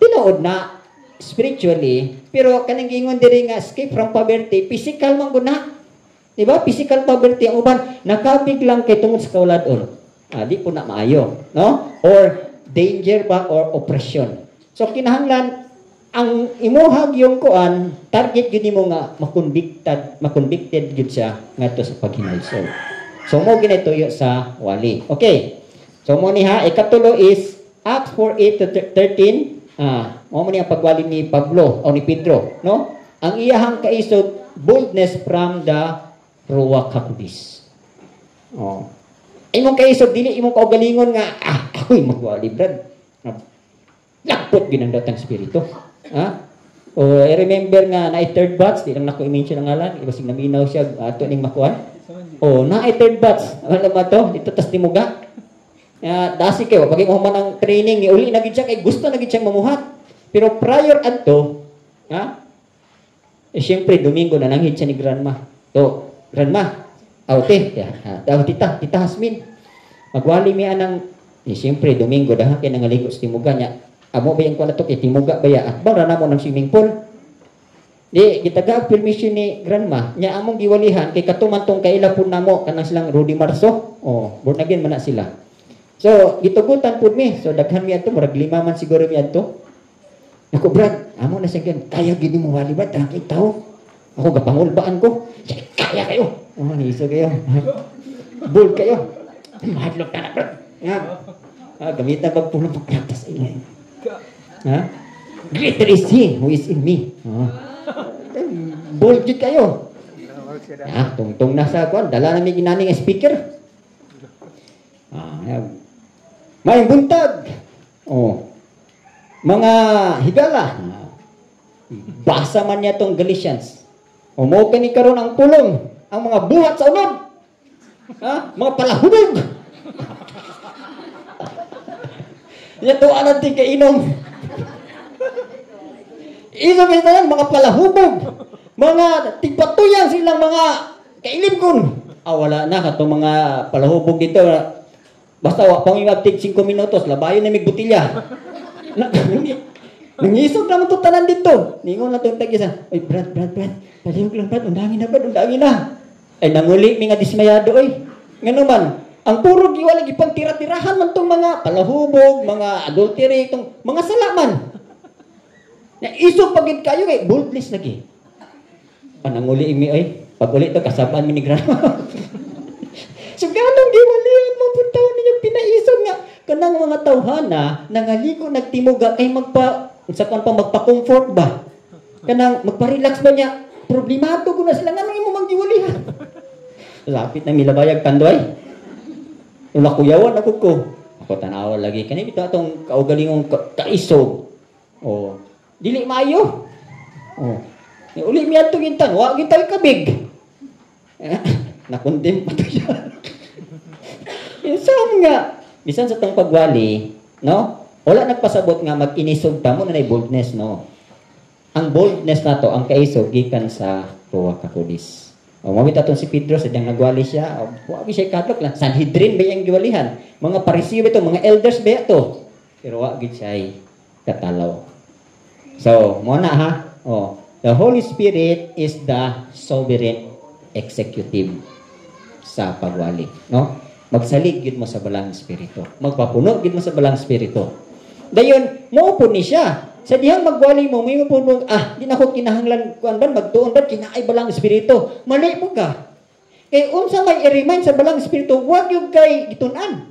Tinuod na spiritually, pero kanang gingon diri nga escape from poverty, physical man gud na. Diba? Physical poverty ang uban nakabig lang kay tungod sa kauladon. Di po na maayo, no? Or danger ba or oppression. So kinahanglan ang imuhag yung kuan target gyud nimo nga makonvicted gyud siya ngadto sa paghinulsol. So mo ginatuyo sa wali. Okay. So mo ni ikatulo is Acts 4:8 to 13. Mo ni ang pagwali ni Pablo o ni Pedro, no? Ang iyahang kaisog boldness from the Ruach HaKodesh. Imong kaisog dili imong kaugalingon nga ako'y magwali brad. Lakpot ginang datang spirito. I remember nga na third batch, di lang nako i-mention ang ngalan, ibasig naminaw siya ato ning makuan. Na third batch, ano ba to? Dito tas timuga. Dasi kayo, pag mo man ang training ni uli na gid siya kay gusto na gid siyang mamuhat. Pero prior adto, syempre Domingo na nanghid siya ni grandma. Grandma, tita Hasmin. Magwali mi anang syempre Domingo daha kay nangaligo sa timuga niya. Amo ba yung kuan ato kay timuga ba ya? At bara na mo ng swimming pool. Di gitaga permission ni grandma. Nya among giwalihan kay katumantong kaila pud namo kanang silang Rudy Marso. Born again man na sila. So gitugutan pud mi. So daghan mi adto murag 5 man siguro mi adto. Ako brad, amo na siya kaya gid mo wali ba tangkay tao. Ako gapangulbaan ko. Kaya kayo. Niso kayo. Bold kayo. Mahadlok na brad. Gamitan pagpulong pagpratas inyo. Greater is He who is in me. Bold kayo. Tungtong nasa kuan, dala na may ginaning speaker. May buntag. Mga higala. Basa man niya tong Galatians. Umo ni karon ang pulong, ang mga buhat sa unod. Ha? Mga palahubog. Yan to natin kainom. Inom ito yan, mga palahubog. Mga tigpatuyan silang mga kailim kun. Wala na katong mga palahubog dito. Basta pang ingabtig 5 minutos, labayon na may butilya. Nangisog naman ito tanan dito. Ningon na itong tag-isa. Ay, Brad. Palihog lang, Brad. Undangin na. Ay, nanguli mi nga dismayado, ay. Nga naman, ang puro giwala gipang tira-tirahan man itong mga palahubog, mga adultery, itong mga salaman. Na isog pagid kayo kay boldness lagi. Nanguli mi, ay. Pag uli ito, kasabaan mi ni grandma. So, ganong giwalihan mo po taon ninyo pinaisog nga. Kanang mga tawhana, nangaligo, nagtimuga, kay magpa-comfort ba? Kanang magpa-relax ba niya? Problemado ko na sila, nga nang imo magdiwalihan. Lapit na milabayag tandoy. Ula kuyawan ako ko. Ako tanawa lagi. Kani ito atong kaugalingong kaisog. Dili maayo. Uli mi ato gintan, wa gintay kabig. Nakondem pa to siya. Bisan sa tong pagwali, no? Wala nagpasabot nga mag-inisog ta mo na boldness, no? Ang boldness nato, ang kaisog gikan sa Ruach HaKodes. Mawit atong si Pedro sa diyang nagwali siya. Wa siya kadlok lang. Sanhedrin ba yung giwalihan? Mga parisiyo ito, mga elders ba ito? Pero wa gid siya katalaw. So, muna ha. The Holy Spirit is the sovereign executive sa pagwali, no? Magsalig gid mo sa balang espiritu. Magpapuno gid mo sa balang espiritu. Dayon, mo po ni siya. Sa dihang magwali mo, may puno, di na ko kinahanglan kuan ba magtuon ba kinaay balang espiritu. Mali mo ka. Kay unsa may i-remind sa balang espiritu, wag yung kay gitun-an.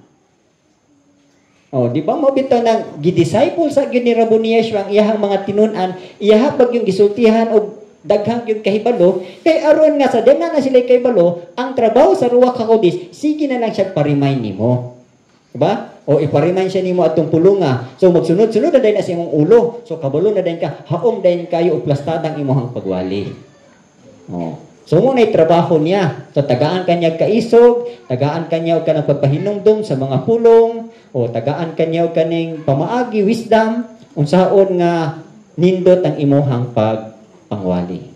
Di ba mo bitaw nang gidisciple sa gyud ni Rabbi Yeshua ang iyahang mga tinun-an, iyaha bag yung gisultihan og daghang yung kahibalo, kay aron nga sa dena na sila kahibalo, ang trabaho sa Ruach HaKodes, sige na lang siya pa-remind nimo. Diba? O ipa-remind siya nimo atong pulunga. So magsunod-sunod na dayon na sa imong ulo. So kabalo na dayon ka, haom dayon kayo og plastadang imong pagwali. So mo na trabaho niya. So tagaan kanya kaisog, tagaan kanya og kanang pagpahinumdum sa mga pulong, o tagaan kanya og kaning pamaagi wisdom unsaon nga nindot ang imong pangwali.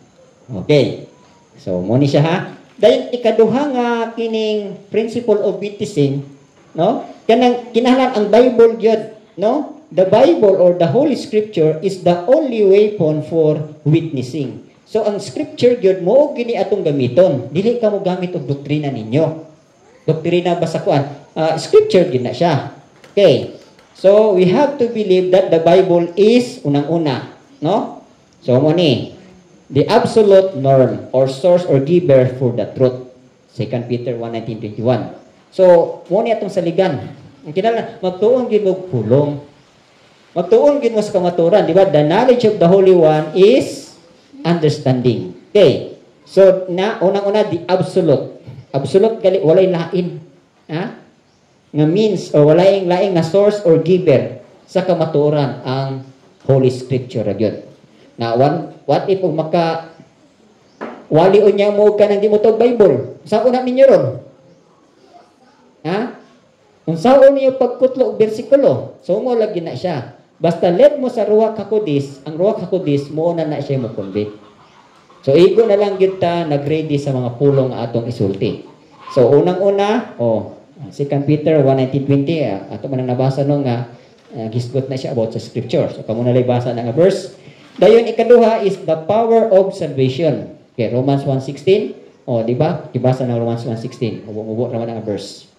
Okay. So, muna siya ha. Dahil ikaduha nga kining principle of witnessing, no? Kanang kinahanglan ang Bible gyud, no? The Bible or the Holy Scripture is the only weapon for witnessing. So, ang Scripture gyud mo gini atong gamiton. Dili ka mo gamit og doktrina ninyo. Doktrina basta kuan. Scripture gyud na siya. Okay. So, we have to believe that the Bible is unang-una, no? So, mo ni the absolute norm or source or giver for the truth. 2 Peter 1:19-21. So, mo ni atong saligan. Ang kinahanglan magtuon gyud mo pulong. Magtuon gyud mo sa kamaturan, di ba? The knowledge of the Holy One is understanding. Okay. So, unang-una the absolute. Absolute gali walay lain. Ha? Nga means or walay laing nga source or giver sa kamaturan ang Holy Scripture gyud. Na what if maka wali unya mo ka nang di mo tog Bible? Saan na ninyo ron? Ha? Kung saan niyo pagkutlo og bersikulo, so mo lagi na siya. Basta let mo sa Ruach HaKodes, ang Ruach HaKodes mo na siya mo convict. So igo na lang gyud ta nagready sa mga pulong atong isulti. So unang-una, 2 Peter 1:19-20, ato man nabasa no nga gisgot na siya about sa scripture. So kamo na lay basa na nga verse. Dayon ikaduha is the power of salvation. Okay, Romans 1:16. Di ba? Ibasa ng Romans 1:16. Ubo raman ang verse.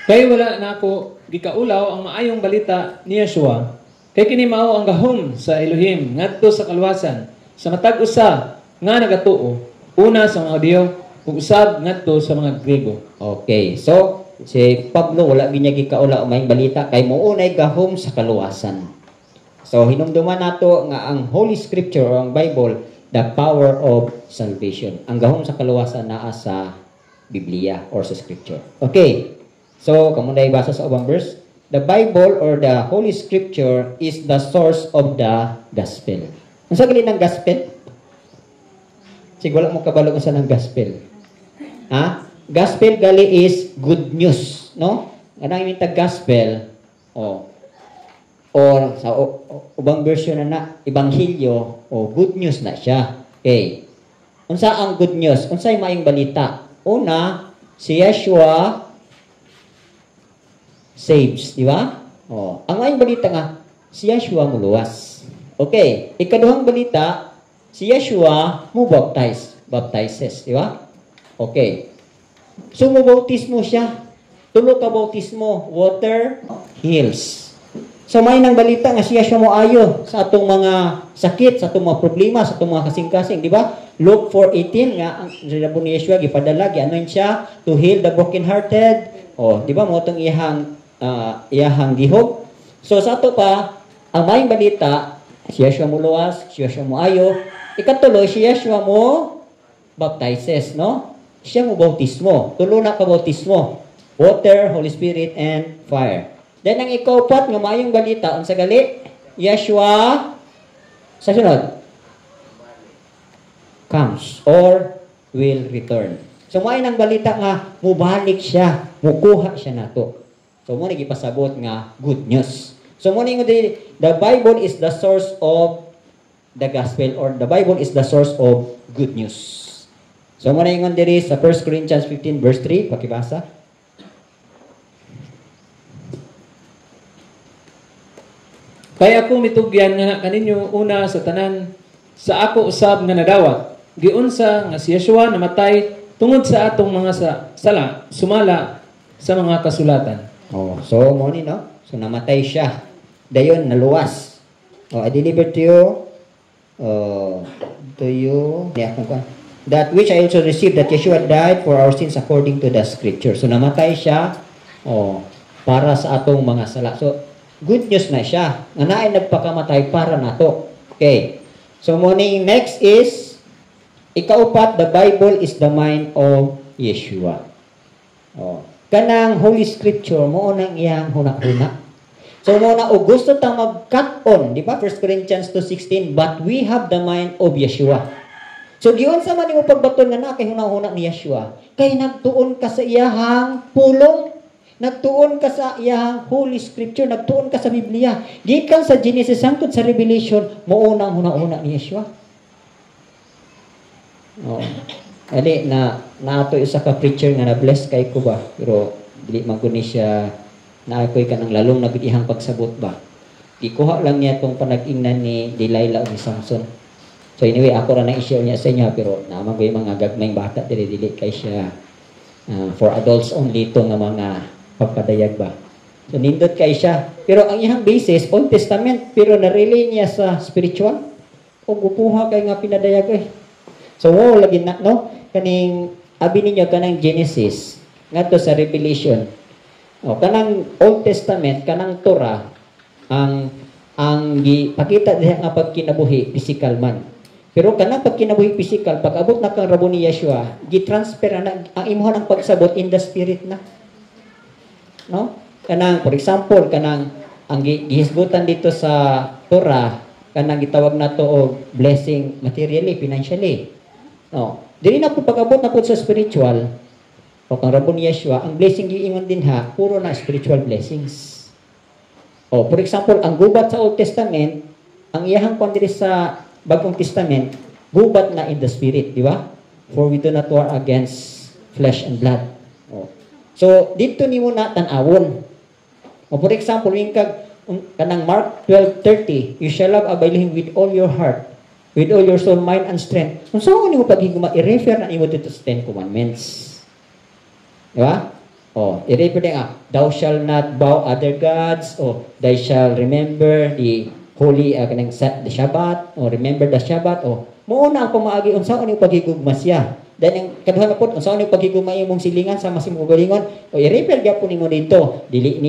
Kay wala na ako gikaulaw ang maayong balita ni Yeshua. Kay kini mao ang gahom sa Elohim ngadto sa kalwasan sa matag usa nga nagatuo, una sa mga Diyo ug usab ngadto sa mga Grego. Okay. So si Pablo wala ginya gikaula ang maayong balita kay mounay gahom sa kaluwasan. So hinumduman nato nga ang Holy Scripture o ang Bible the power of salvation. Ang gahom sa kaluwasan naa sa Biblia or sa Scripture. Okay. So kamo na ibasa sa ubang verse. The Bible or the Holy Scripture is the source of the gospel.
Unsa gali ng gospel? Sig wala mo kabalo unsa ng gospel. Ha? Gospel gali is good news, no? Kanang imong gospel, or sa ubang version na ebanghelyo, good news na siya. Okay. Unsa ang good news? Unsay maayong balita? Una, si Yeshua saves, di ba? Ang maayong balita nga, si Yeshua muluwas. Okay. Ikaduhang balita, si Yeshua baptizes, di ba? Okay. So, mubautismo siya. Tulo ka bautismo, water heals. So, may nang balita nga siya mo ayo sa atong mga sakit, sa atong mga problema, sa atong mga kasing-kasing, di ba? Luke 4:18 nga ang sinabo ni Yeshua gipadala gianoint siya to heal the broken-hearted. Di ba mo tong iyahang gihog. So, sa ato pa ang may balita, si Yeshua mo luwas, si Yeshua mo ayo. Ikatuloy, si Yeshua mo baptizes, no? Siya mo bautismo. Tulo na ka bautismo. Water, Holy Spirit, and fire. Then, ang ikaupat, nga maayong balita, unsa gali? Yeshua, sa sunod, comes or will return. So, maayong ang balita nga, mubalik siya, mukuha siya nato. So, muna ipasabot nga, good news. So, muna yung the Bible is the source of the gospel, or the Bible is the source of good news. So, muna yung diri sa 1 Corinthians 15 verse 3, pakibasa.
Kaya ako mitugyan nga kaninyo una sa tanan sa ako usab nga nadawat. Giunsa nga si Yeshua namatay tungod sa atong mga sala, sumala sa mga kasulatan.
So mo ni no? So namatay siya. Dayon naluwas. I delivered to you that which I also received, that Yeshua died for our sins according to the scripture. So namatay siya para sa atong mga sala. So good news na siya. Nga naay nagpakamatay para nato. Okay. So morning next is ikaupat, the Bible is the mind of Yeshua. Kanang Holy Scripture mo nang iyang hunahuna. So mo na gusto ta mag-cut-on, di ba? 1 Corinthians 2:16, but we have the mind of Yeshua. So giyon sa man mo pagbaton nga na kay hunahuna ni Yeshua, kay nagtuon ka sa iyahang pulong, nagtuon ka sa iyahang Holy Scripture, nagtuon ka sa Biblia. Gikan sa Genesis hangtod sa Revelation, mo unang hunahuna ni Yeshua. Ali na ato isa ka preacher nga na-bless kay ko ba, pero dili man guni siya naakoy ka ng lalong nabigihang pagsabot ba. Ikuha lang niya itong panag-ingnan ni Delilah o ni Samson. So anyway, ako ra na i-share niya sa inyo, pero naman ko yung mga gagmayng bata, dili kay siya for adults only ito nga mga pagpadayag ba. So nindot kay siya. Pero ang iyang basis, Old Testament, pero na-relay niya sa spiritual. O gupuha kay nga pinadayag So lagi na, no? Kaning, abi ninyo kanang Genesis, ngadto sa Revelation. Kanang Old Testament, kanang Torah, ang gipakita diha nga pagkinabuhi physical man. Pero kanang pagkinabuhi physical, pag abot na kang rabo ni Yeshua, gitransfer na ang imuha ng pagsabot in the spirit na. No? Kanang for example, kanang ang gihisgutan dito sa Torah, kanang gitawag nato og blessing materially, financially. No. Dili na po pag-abot na po sa spiritual, o kang rabo ni Yeshua, ang blessing giingon din ha, puro na spiritual blessings. For example, ang gubat sa Old Testament, ang iyahang pandiri sa Bagong Testament, gubat na in the spirit, di ba? For we do not war against flesh and blood. So, dito ni mo na tanawon. For example, yung kanang Mark 12:30, you shall love Abelihim with all your heart, with all your soul, mind, and strength. Kung saan mo paghiguma, i-refer na imo dito sa 10 Commandments. Di ba? I-refer na thou shall not bow other gods, thou shall remember the holy, the Shabbat, remember the Shabbat, muuna ang pamaagi, unsaon yung paghigugma siya. Then, ang kaduha na po, unsaon yung paghigugma imong silingan sa masimong galingon, i-refer gyapon nimo dito, dili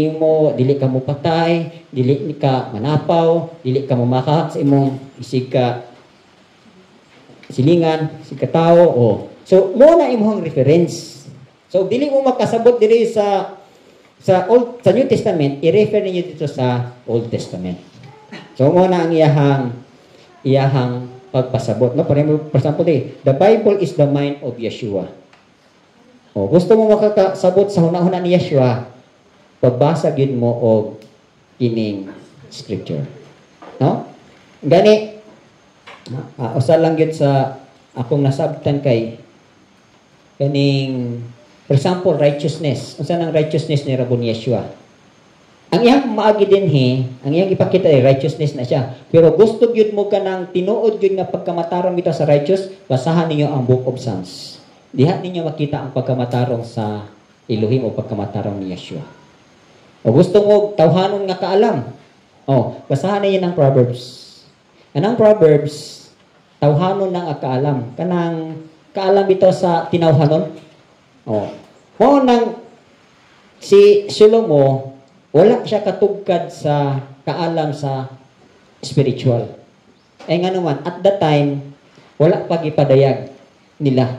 ka mo patay, dili ka manapaw, dili ka mamaka sa imong isig ka silingan, isig ka tao, So, muna imong reference. So, dili mo makasabot diri sa New Testament, i-refer ninyo dito sa Old Testament. So, muna ang iyahang iyahang pagpasabot. No? For example, the Bible is the mind of Yeshua. O, gusto mo makakasabot sa hunahuna ni Yeshua, pagbasa gyud mo og kining scripture. No? Gani, usa lang gyud sa akong nasabtan kay kaning, for example, righteousness. Unsa nang righteousness ni Rabon Yeshua? Ang iyang maagi dinhi, ang iyang ipakita ay righteousness na siya. Pero gusto gyud mo kanang tinuod gyud nga pagkamatarong bitaw sa righteous, basahan ninyo ang Book of Psalms. Diha ninyo makita ang pagkamatarong sa Elohim o pagkamatarong ni Yeshua. O gusto mo tawhanon nga kaalam. O, basahan ninyo ng Proverbs. Anang Proverbs, tawhanon ng kaalam. Kanang kaalam bitaw sa tinawhanon. O, mo nang si Shlomo, wala siya katugkad sa kaalam sa spiritual. Eh nga naman, at that time, wala pagipadayag nila.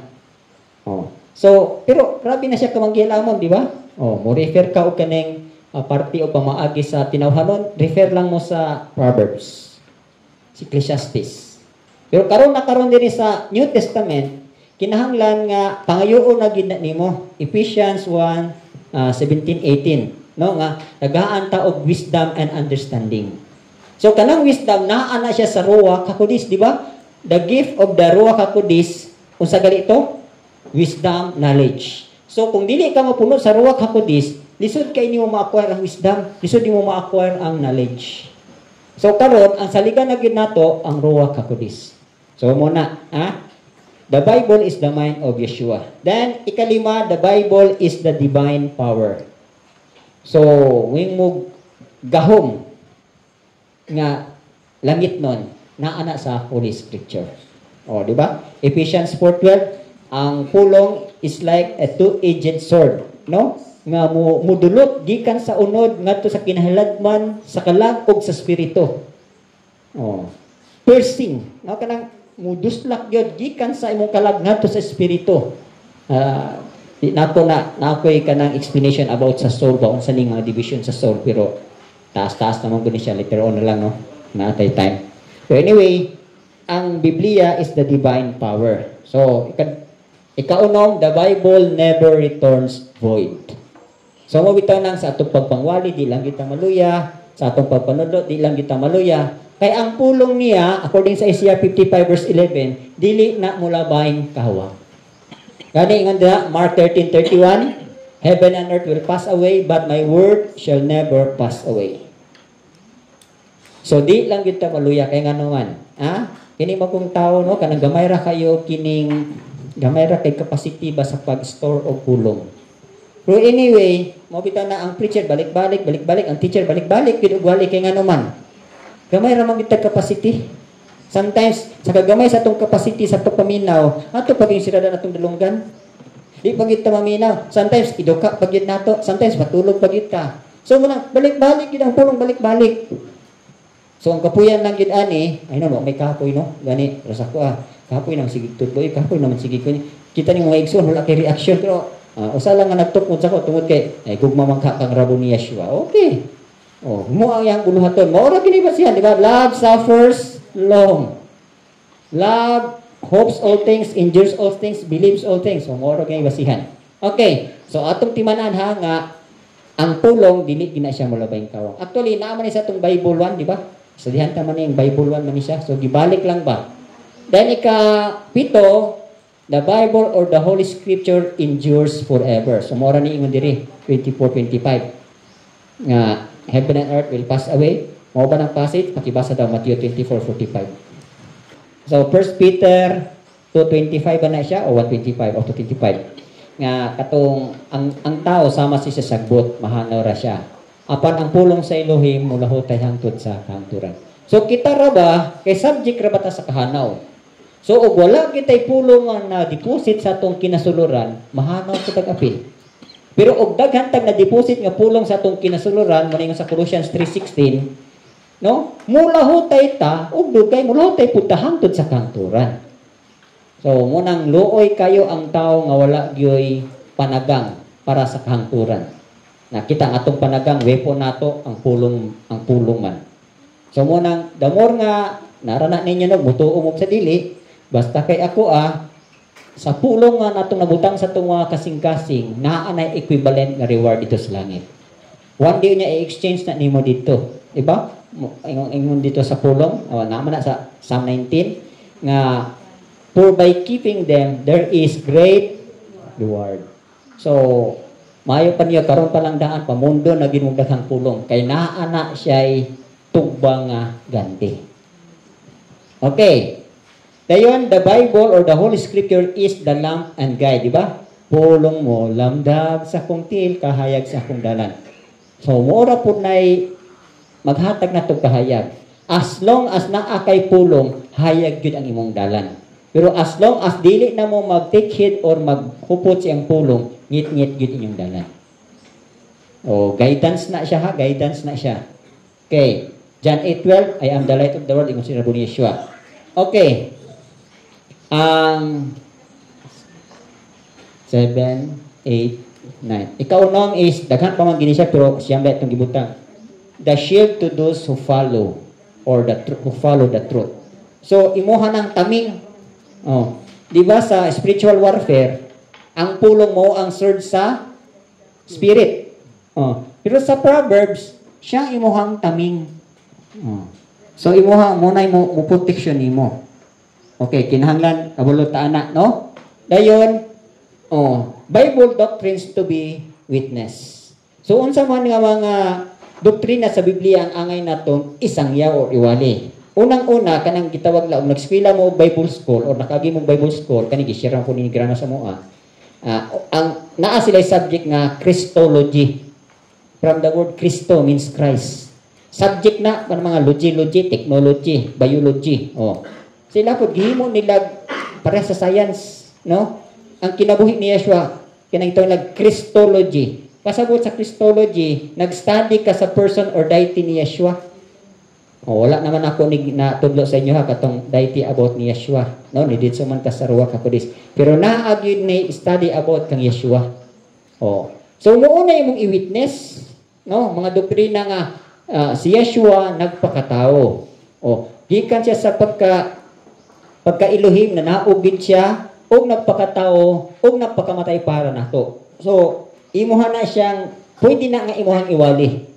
Oh. So, pero grabe na siya kamanggilamon, di ba? Oh, mo refer ka og kaning party o pamaagi sa tinawhanon, refer lang mo sa Proverbs. Si Ecclesiastes. Pero karon din sa New Testament, kinahanglan nga pangayoon na gid nimo. Ephesians 1:17-18, no nga tagaan ta og wisdom and understanding. So kanang wisdom naa na siya sa Ruach HaKodesh, di ba? The gift of the Ruach HaKodesh, unsa gali ito? Wisdom, knowledge. So kung dili ka mapuno sa Ruach HaKodesh, lisod kay nimo ma-acquire ang wisdom, lisod nimo ma-acquire ang knowledge. So karon ang saligan na gid nato ang Ruach HaKodesh. So muna, the Bible is the mind of Yeshua. Then ikalima, the Bible is the divine power. So wing mo gahom nga langit nun naa na sa Holy Scripture. O, di ba? Ephesians 4:12, ang pulong is like a two-edged sword, no? Nga mudulot gikan sa unod ngadto sa kinahilagman sa kalag ug sa spirito. Oh. Piercing, no kanang muduslak gyud gikan sa imong kalag ngadto sa spirito. Nato na ako'y kanang explanation about sa soul ba unsa ning mga division sa soul, pero taas-taas naman gud siya later on na lang, no? Naatay time. So anyway, ang Biblia is the divine power. So ikaunom, the Bible never returns void. So mo bitaw nang sa atong pagpangwali di lang kita maluya, sa atong pagpanudlo di lang kita maluya. Kay ang pulong niya according sa Isaiah 55:11, dili na mulabahin kahawang. Gani nga Mark 13:31, heaven and earth will pass away, but my word shall never pass away. So di lang kita maluya kay nga naman, kini magong tao, no, kanang gamay ra kayo kining gamay ra kay capacity ba sa pag-store og pulong. Pero anyway, mo bitaw na ang preacher balik-balik, ang teacher balik-balik gid og wali kay nga naman. Gamay ra man kita capacity. Sometimes sa kagamay sa atong capacity sa paminaw, ato paging sirada natong dalunggan. Di pagit ta maminaw. Sometimes iduka pagit nato, sometimes matulog pagit ta. So muna balik-balik gid ang pulong balik-balik. So ang kapuyan lang gid ani, ay no, may kapoy no. Gani rasa ko kapoy nang sige tudloy, kapoy naman sige ko. Kita ni mga igsoon wala kay reaction, pero usa lang nga nagtukod sa ko tungod kay ay gugma man ka kang Rabon ni Yeshua. Okay. Oh, mo ang yang buluhaton. Mao ra kini ba siya, di ba? Love suffers long. Love hopes all things, endures all things, believes all things. So mao ra kini basihan. Okay. So atong timanan nga ang pulong dili gina siya mulabayng kawang. Actually naa man sa atong Bible 1, di ba? Salihan ta man ning Bible 1 man siya. So gibalik lang ba? Then ika-pito, the Bible or the Holy Scripture endures forever. So mora ni ingon diri 24:25. Nga heaven and earth will pass away. Mao ba nang passage? Pakibasa daw Matthew 24:45. So 1 Peter 2:25 ba na siya o 1:25 o 2:25? Nga katong ang tao sama si sa sagbot, mahanaw ra siya. Apan ang pulong sa Elohim mulahutay hangtod sa kahangturan. So kita ra ba kay subject ra ba ta sa kahanaw? So og wala kitay pulong na deposit sa atong kinasuluran, mahanaw kita apil. Pero og daghan tag na deposit nga pulong sa atong kinasuluran, maningon sa Colossians 3:16, no? Mulahutay ta og dugay mulahutay pud ta hangtod sa kahangturan. So munang luoy kayo ang tao nga wala gyoy panagang para sa kahangturan. Nakita ang atong panagang weapon nato ang pulong man. So munang the more nga narana ninyo no mutuo mo sa dili basta kay ako sa pulong nga natong nabutang sa itong mga kasing-kasing, naa na equivalent nga reward dito sa langit. One day niya i-exchange na nimo dito. Diba? Ingon dito sa pulong, naman na sa Psalm 19, nga, for by keeping them, there is great reward. So, mayo pa niya, karon pa lang daan, pamundo na ginugdaghang pulong. Kay naa na siya'y tugbang ganti. Okay. Dayon, the Bible or the Holy Scripture is the lamp and guide, di ba? Pulong mo, lamdag sa kong til, kahayag sa akong dalan. So, mura po na'y maghatag na itong kahayag. As long as naa kay pulong, hayag yun ang imong dalan. Pero as long as dili na mo mag-take heed or maghupot siyang pulong, ngit-ngit yun inyong dalan. O, guidance na siya ha, guidance na siya. Okay, John 8:12, I am the light of the world, ingon si Rabbi Yeshua. Okay, 7, 8, 9. Ikaunang is, daghan pa man gini siya, pero siyang lahat itong gibutang. The shield to those who follow, or who follow the truth. So, imuha ng taming. Di ba sa spiritual warfare, ang pulong mo ang sword sa spirit. Pero sa Proverbs, siya imuhang taming. So, imuha, muna mo protection nimo. Okay, kinahanglan, kabulutaan na, no? Dayon, Bible doctrines to be witness. So, unsa man nga mga doktrina sa Biblia ang angay naton isang yaw o iwali. Unang-una, kanang gitawag lang, nag-eskwela mo Bible school o nakagi mong Bible school, kanang gisirang po ni Grana sa mua. Naa sila subject nga Christology. From the word Christo means Christ. Subject na, mga logy, technology, biology. Sila po, gihimo nila para sa science, no? Ang kinabuhi ni Yeshua, kinagitawag nila Christology. Pasabot sa Christology, nag-study ka sa person or deity ni Yeshua. Wala naman ako natudlo sa inyo ha, katong deity about ni Yeshua. No, nidid so man ka sa ruwa kapodis. Pero naagid ni study about kang Yeshua. So, noon na imong i-witness, no? Mga doktrina nga, si Yeshua nagpakatao. Gikan siya sa pagka-Elohim na naugid siya, o nagpakatao, o nagpakamatay para nato. So, imuha na siyang, pwede na nga imuhang iwali.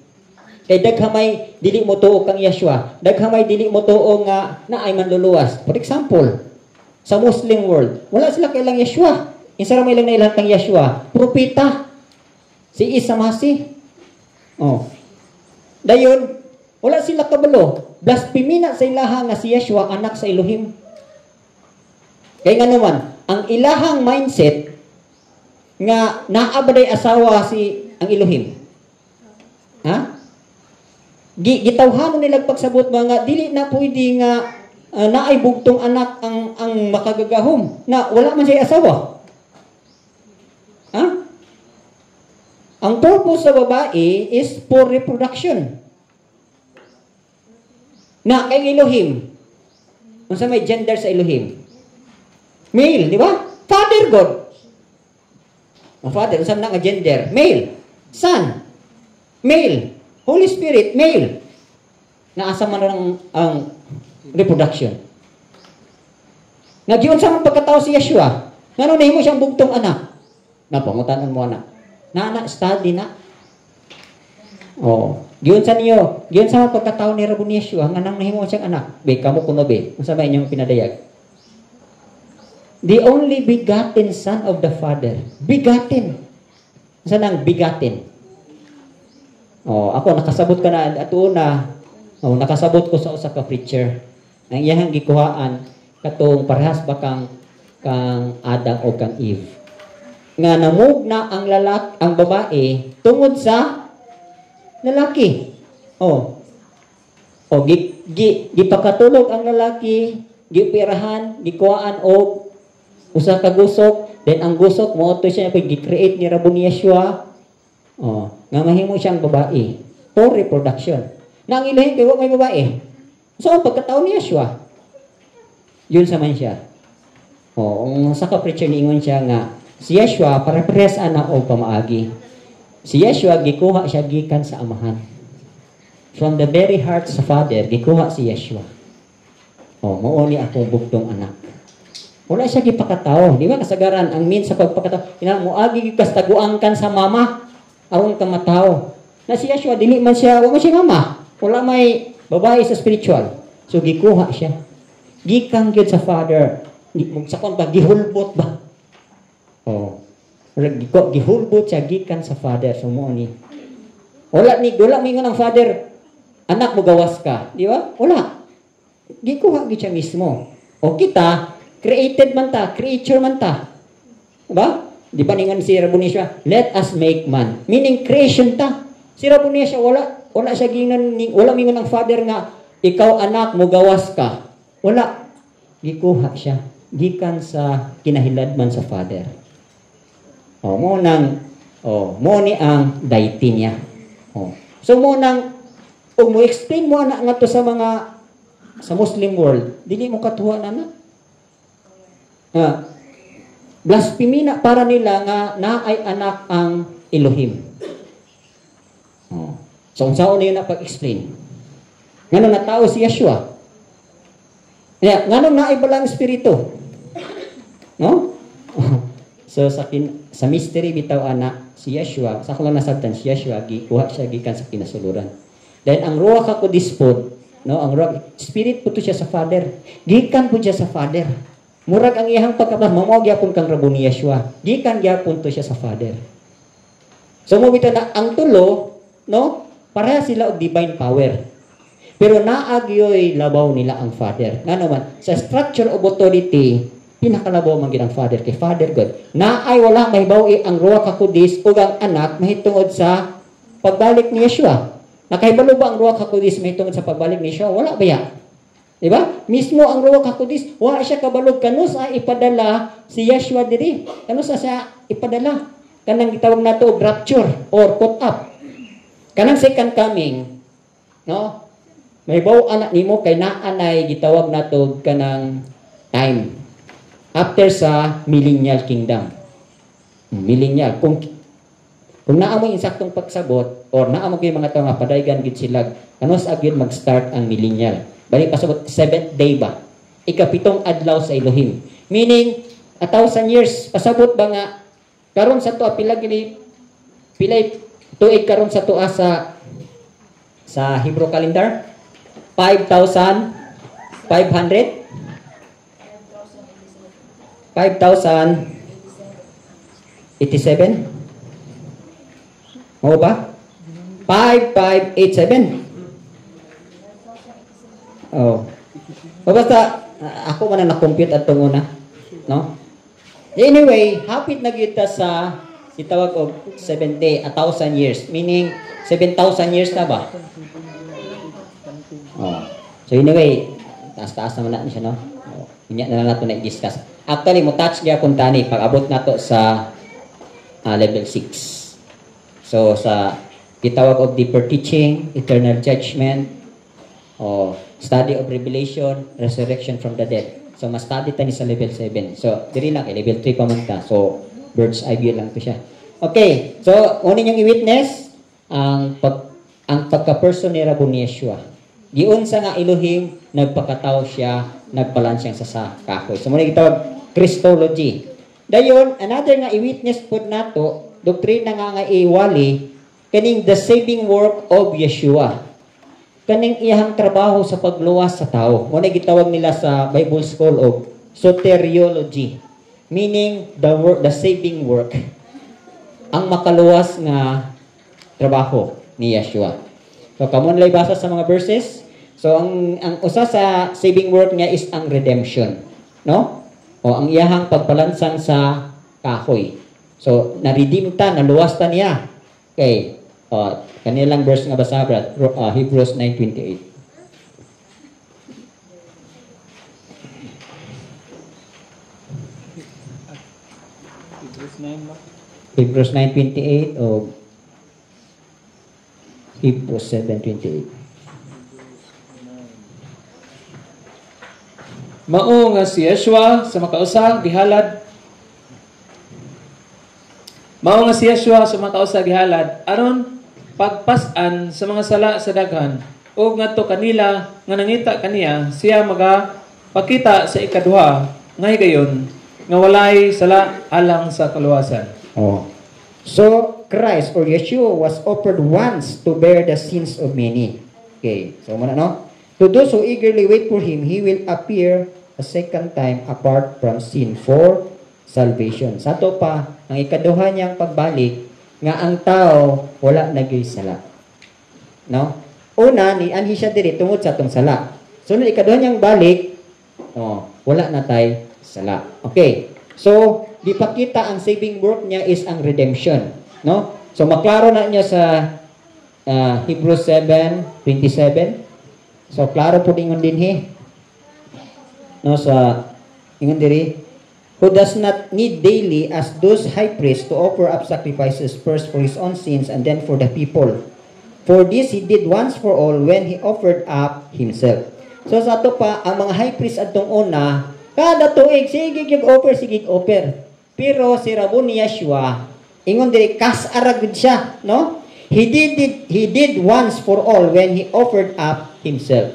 Kay daghamay dili mo tuo kang Yeshua, daghamay dili mo tuo nga naay manluluwas. For example, sa Muslim world, wala sila kailang Yeshua. Insa ra may lang nailang kang Yeshua, propeta. Si Isa Masih. Dayon, wala sila kabalo. Blasphemy na sa ilaha nga si Yeshua anak sa Elohim. Kaya nga naman, ang ilahang mindset nga naabaday asawa si ang Elohim. Ha? Gitawhanon nila pagsabot mga dili na pwede nga naay bugtong anak ang makagagahom na wala man siya asawa. Ha? Ang purpose sa babae is for reproduction. Na kay Elohim. Unsa may gender sa Elohim? Male, di ba? Father God. Ang Father, unsa na nga gender? Male. Son. Male. Holy Spirit, male. Naasa man ang reproduction. Nagyon sa mga pagkatao si Yeshua. Ngano nahimo siyang bugtong anak? Napangutanan mo anak. Study na. Giyon sa niyo, giyon sa mga pagkatao ni Rabbi Yeshua, nganang nahimo siyang anak. Be, kamo kuno be. Unsa ba inyong pinadayag? The only begotten Son of the Father. Begotten. Unsa nang begotten? Ako nakasabot ka na ato na. Nakasabot ko sa usa ka preacher. Ang iyang gikuhaan katong parehas ba kang Adam o kang Eve. Nga namug na ang babae tungod sa lalaki. Gipakatulog ang lalaki, gipirahan, gikuhaan og usa ka gusok, then ang gusok mo to siya gi-create ni Rabbi Yeshua. Nga mahimo siyang babae for reproduction. Nang ilahin kayo may babae. So, ang pagkatao ni Yeshua, yun sa man siya. Ang sa ka-preacher niingon siya nga, si Yeshua, para-pares anak o pamaagi. Si Yeshua, gikuha siya gikan sa amahan. From the very heart sa Father, gikuha si Yeshua. mao ni akong bugtong anak. Wala siya gipakatao. Di ba kasagaran ang means sa pagpakatao? Moagi kas taguang kan sa mama aron ka matao. Na si Yeshua dili man siya, wa man siya mama. Wala may babae sa spiritual. So gikuha siya. Gikan gyud sa Father. Sa kon ba gihulbot ba? Gihulbot siya gikan sa Father. So mo ni. Wala mingon ang Father, anak mo gawas ka, di ba? Wala. Gikuha gyud siya mismo. O kita created man ta, creature man ta. Diba? Di ba ningan si Rabunesha, let us make man. Meaning creation ta. Si Rabunesha wala siya wala mingon ang Father nga ikaw anak mo gawas ka. Wala. Gikuha siya gikan sa kinahiladman sa Father. Mo ni ang deity niya. So mo nang mo explain mo na nga to sa Muslim world, dili mo katuwa na. Blasphemy na para nila nga naay anak ang Elohim. So unsaon niyo na pag-explain? Ngano na tao si Yeshua? Ngano naay balang espiritu? No? So sa mystery bitaw ana si Yeshua, sa kulang nasabtan si Yeshua gikuha siya gikan sa kinasuluran. Then ang Ruach HaKodes pod, no, ang Ruach Spirit po siya sa Father. Gikan po siya sa Father. Murag ang iyang pagkapag mao gyapon kang Rabo ni Yeshua. Gikan gyapon to siya sa Father. So mo bitaw na ang tulo, no, pareha sila og divine power. Pero naagyoy labaw nila ang Father. Nga naman, sa structure of authority, pinakalabaw man gid ang Father kay Father God. Naay wala mahibaw ang Ruach HaKodes ug ang anak mahitungod sa pagbalik ni Yeshua. Nakahibalo ba ang Ruach HaKodes mahitungod sa pagbalik ni Yeshua? Wala ba ya? Diba? Mismo ang Ruach HaKodes, wala siya kabalog kanus ay ipadala si Yeshua diri. Kanus siya ipadala. Kanang gitawag nato rapture or caught up. Kanang second coming, no? May baw anak nimo kay naanay gitawag nato kanang time after sa millennial kingdom. Millennial kung naa mo insaktong pagsabot or naa mo mga tawo nga padaygan gid sila, kanus agid mag-start ang millennial. Bali pasabot 7th day ba? Ikapitong adlaw sa Elohim. Meaning 1,000 years pasabot ba nga karon sa tuwa pilay tuig karon sa tuwa sa Hebrew calendar 5,500 5,087 mo ba? 5587 basta ako man na compute at tunguna, no? Anyway, hapit na kita sa itawag og 70, 1,000 years, meaning 7,000 years na ba? So anyway, taas-taas naman natin siya, no? Inya na lang nato na i-discuss. Actually, mo touch gyapon tani pag abot nato sa level 6. So sa itawag og deeper teaching, eternal judgment, study of revelation, resurrection from the dead. So, mas study tayo sa level 7. So, diri lang, level 3 pa man ta. So, bird's eye view lang to siya. Okay. So, unin yung i-witness ang pagka-person ni Rabo ni Yeshua. Giunsa nga Elohim, nagpakatao siya, nagpalan siya sa kahoy. So, muna gitawag Christology. Dayon, another nga i-witness po nato, doktrina nga iwali, kaning the saving work of Yeshua. Kaning iyang trabaho sa pagluwas sa tao. Muna gitawag nila sa Bible School of soteriology, meaning the saving work. Ang makaluwas nga trabaho ni Yeshua. So kamon lay basa sa mga verses. So ang usa sa saving work niya is ang redemption, no? O ang iyang pagpalansang sa kahoy. So na-redeem ta, naluwas ta niya. Okay. Kanilang verse nga basa, Hebrews 9:28. Hebrews 9:28 o Hebrews 7:28.
Mao nga si Yeshua sa makausa gihalad. Mao nga si Yeshua sa makausa gihalad aron pagpas-an sa mga sala sa daghan ug ngadto kanila nga nangita kaniya siya Pakita sa ikaduha, ngay gayon, nga walay sala alang sa kaluwasan.
Oh. So, Christ or Yeshua was offered once to bear the sins of many. Okay. So, muna no? To those who eagerly wait for Him, He will appear a second time apart from sin for salvation. Sa to pa, ang ikaduha niyang pagbalik, nga ang tao wala nag-sala. No? Una, ni-anhi siya diri tungod sa atong sala. Sunod, ikaduha niyang balik, wala na tay sala. Okay. So, dipakita ang saving work niya is ang redemption. No? So, maklaro na niya sa Hebrews 7:27. So, klaro po ingon din no, sa ingon diri, who does not need daily as those high priests to offer up sacrifices first for his own sins and then for the people. For this he did once for all when he offered up himself. So sa ato pa, ang mga high priest adtong una, kada tuig sige offer. Pero si Rabuni Yeshua, ingon diri kas aragud siya, no? He did once for all when he offered up himself.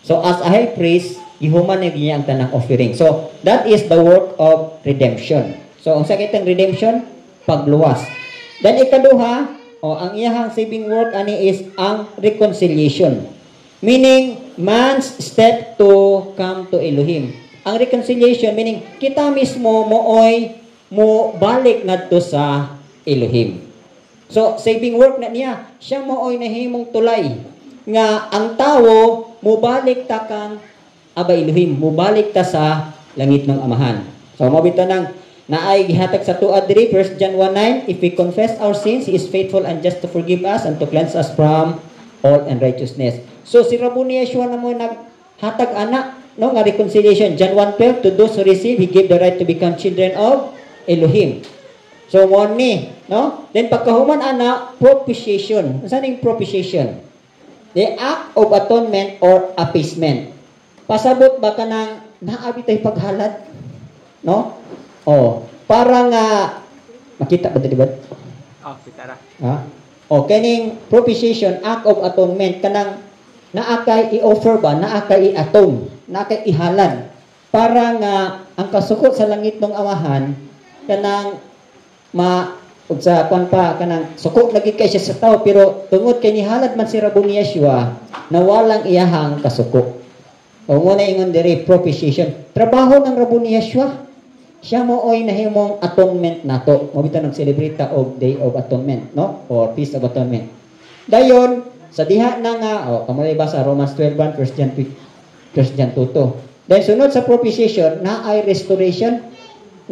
So as a high priest, ihuman niya ang tanang offering. So that is the work of redemption. So ang sakit ng redemption, pagluwas. Then ikaduha, ang iyahang saving work ani is ang reconciliation. Meaning, man's step to come to Elohim. Ang reconciliation, meaning, kita mismo mo balik ngadto sa Elohim. So, saving work na niya, siya mooy nahimong tulay. Nga, ang tao, mubalik ta kang aba Elohim, mubalik ta sa langit ng Amahan. So, mabito nang, naay gihatag sa tuad diri 1 John 1:9, if we confess our sins, He is faithful and just to forgive us and to cleanse us from all unrighteousness. So si Rabuni Yeshua na mo naghatag anak no nga reconciliation. John 1:12, to those who receive, He gave the right to become children of Elohim. So mo ni, no? Then pagkahuman ana, propitiation. Unsa ning propitiation? The act of atonement or appeasement. Pasabot ba kanang naabi tay paghalad? No? Para nga makita ba dili ba?
Kita ra.
Ha? Kaning propitiation, act of atonement kanang naakay i-offer ba, naakay i-atone, naakay ihalad para nga ang kasukot sa langit ng Amahan kanang sa kwan pa kanang sukot lagi kay siya sa tao pero tungod kay nihalad man si Rabuni Yeshua nawalang iyahang kasukot. Muna ingon diri propitiation. Trabaho ng Rabuni Yeshua. Siya mo oy nahimong atonement nato. Mabita nag-celebrate ta og Day of Atonement, no? Or Feast of Atonement. Dayon, sa diha na nga, kamay ba sa Romans 12:1, 1 John 2:2. Then sunod sa propitiation, na ay restoration,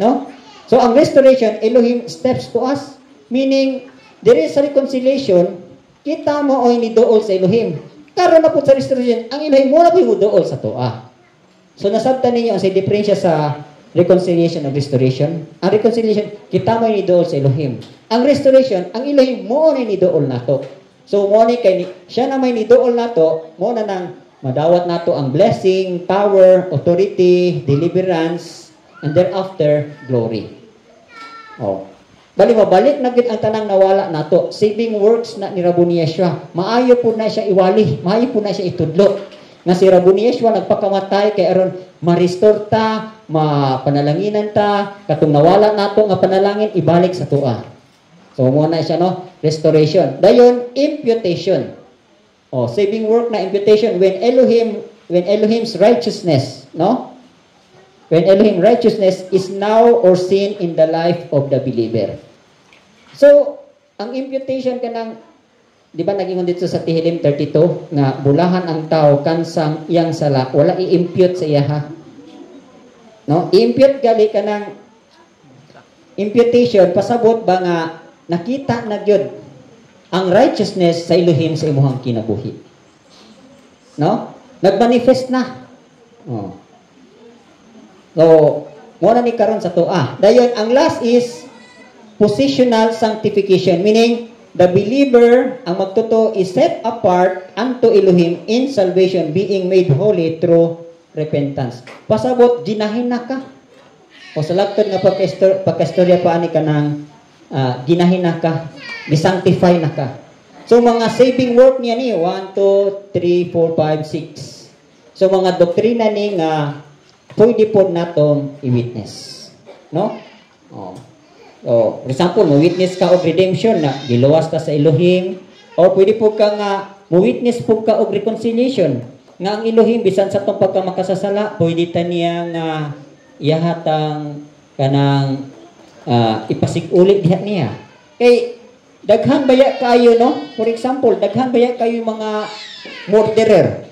no? So ang restoration, Elohim steps to us, meaning there is a reconciliation, kita mo oy ni dool sa Elohim. Karon na po sa restoration, ang Elohim mo na po dool sa toa. So nasabtan ninyo ang sa diferensya sa reconciliation and restoration. Ang reconciliation, kita mo ni dool sa Elohim. Ang restoration, ang Elohim mo na ni dool nato. So mo ni kay siya na may ni dool nato, mo na nang madawat nato ang blessing, power, authority, deliverance, and thereafter glory. Bali mabalik na gid ang tanang nawala nato. Saving works na ni Rabuni Yeshua. Maayo po na siya iwali, maayo po na siya itudlo. Nga si Rabuni Yeshua nagpakamatay kay aron ma-restore ta, mapanalanginan ta, katong nawala nato nga panalangin ibalik sa tuwa. So mo na siya no, restoration. Dayon imputation. Saving work na imputation when Elohim's righteousness, no? When Elohim righteousness is now or seen in the life of the believer. So ang imputation kanang di ba naging dito sa Tehillim 32 nga bulahan ang tao kansang iyang sala wala i-impute sa iya ha. No? I-impute gali ka ng imputation pasabot ba nga nakita na gyud ang righteousness sa Elohim sa imuhang kinabuhi. No? Nagmanifest na. So, mo na ni karon sa tuwa. Dayon ang last is positional sanctification, meaning the believer, ang magtuto, is set apart unto Elohim in salvation, being made holy through repentance. Pasabot, ginahin na ka. O sa lagtod nga pagkastorya pa ani ka ng ginahin na ka, gisanctify na ka. So, mga saving work niya ni, 1, 2, 3, 4, 5, 6. So, So mga doktrina ni nga pwede po natong i-witness. No? Oh. So, for example, mo-witness ka og redemption na giluwas ta sa Elohim, o pwede po ka nga mo-witness po ka og reconciliation nga ang Elohim bisan sa tong pagkamakasasala pwede ta niya nga iyahatang kanang ipasig-ulit diha niya. Kay daghan baya kayo, no? For example, daghan baya kayo mga murderer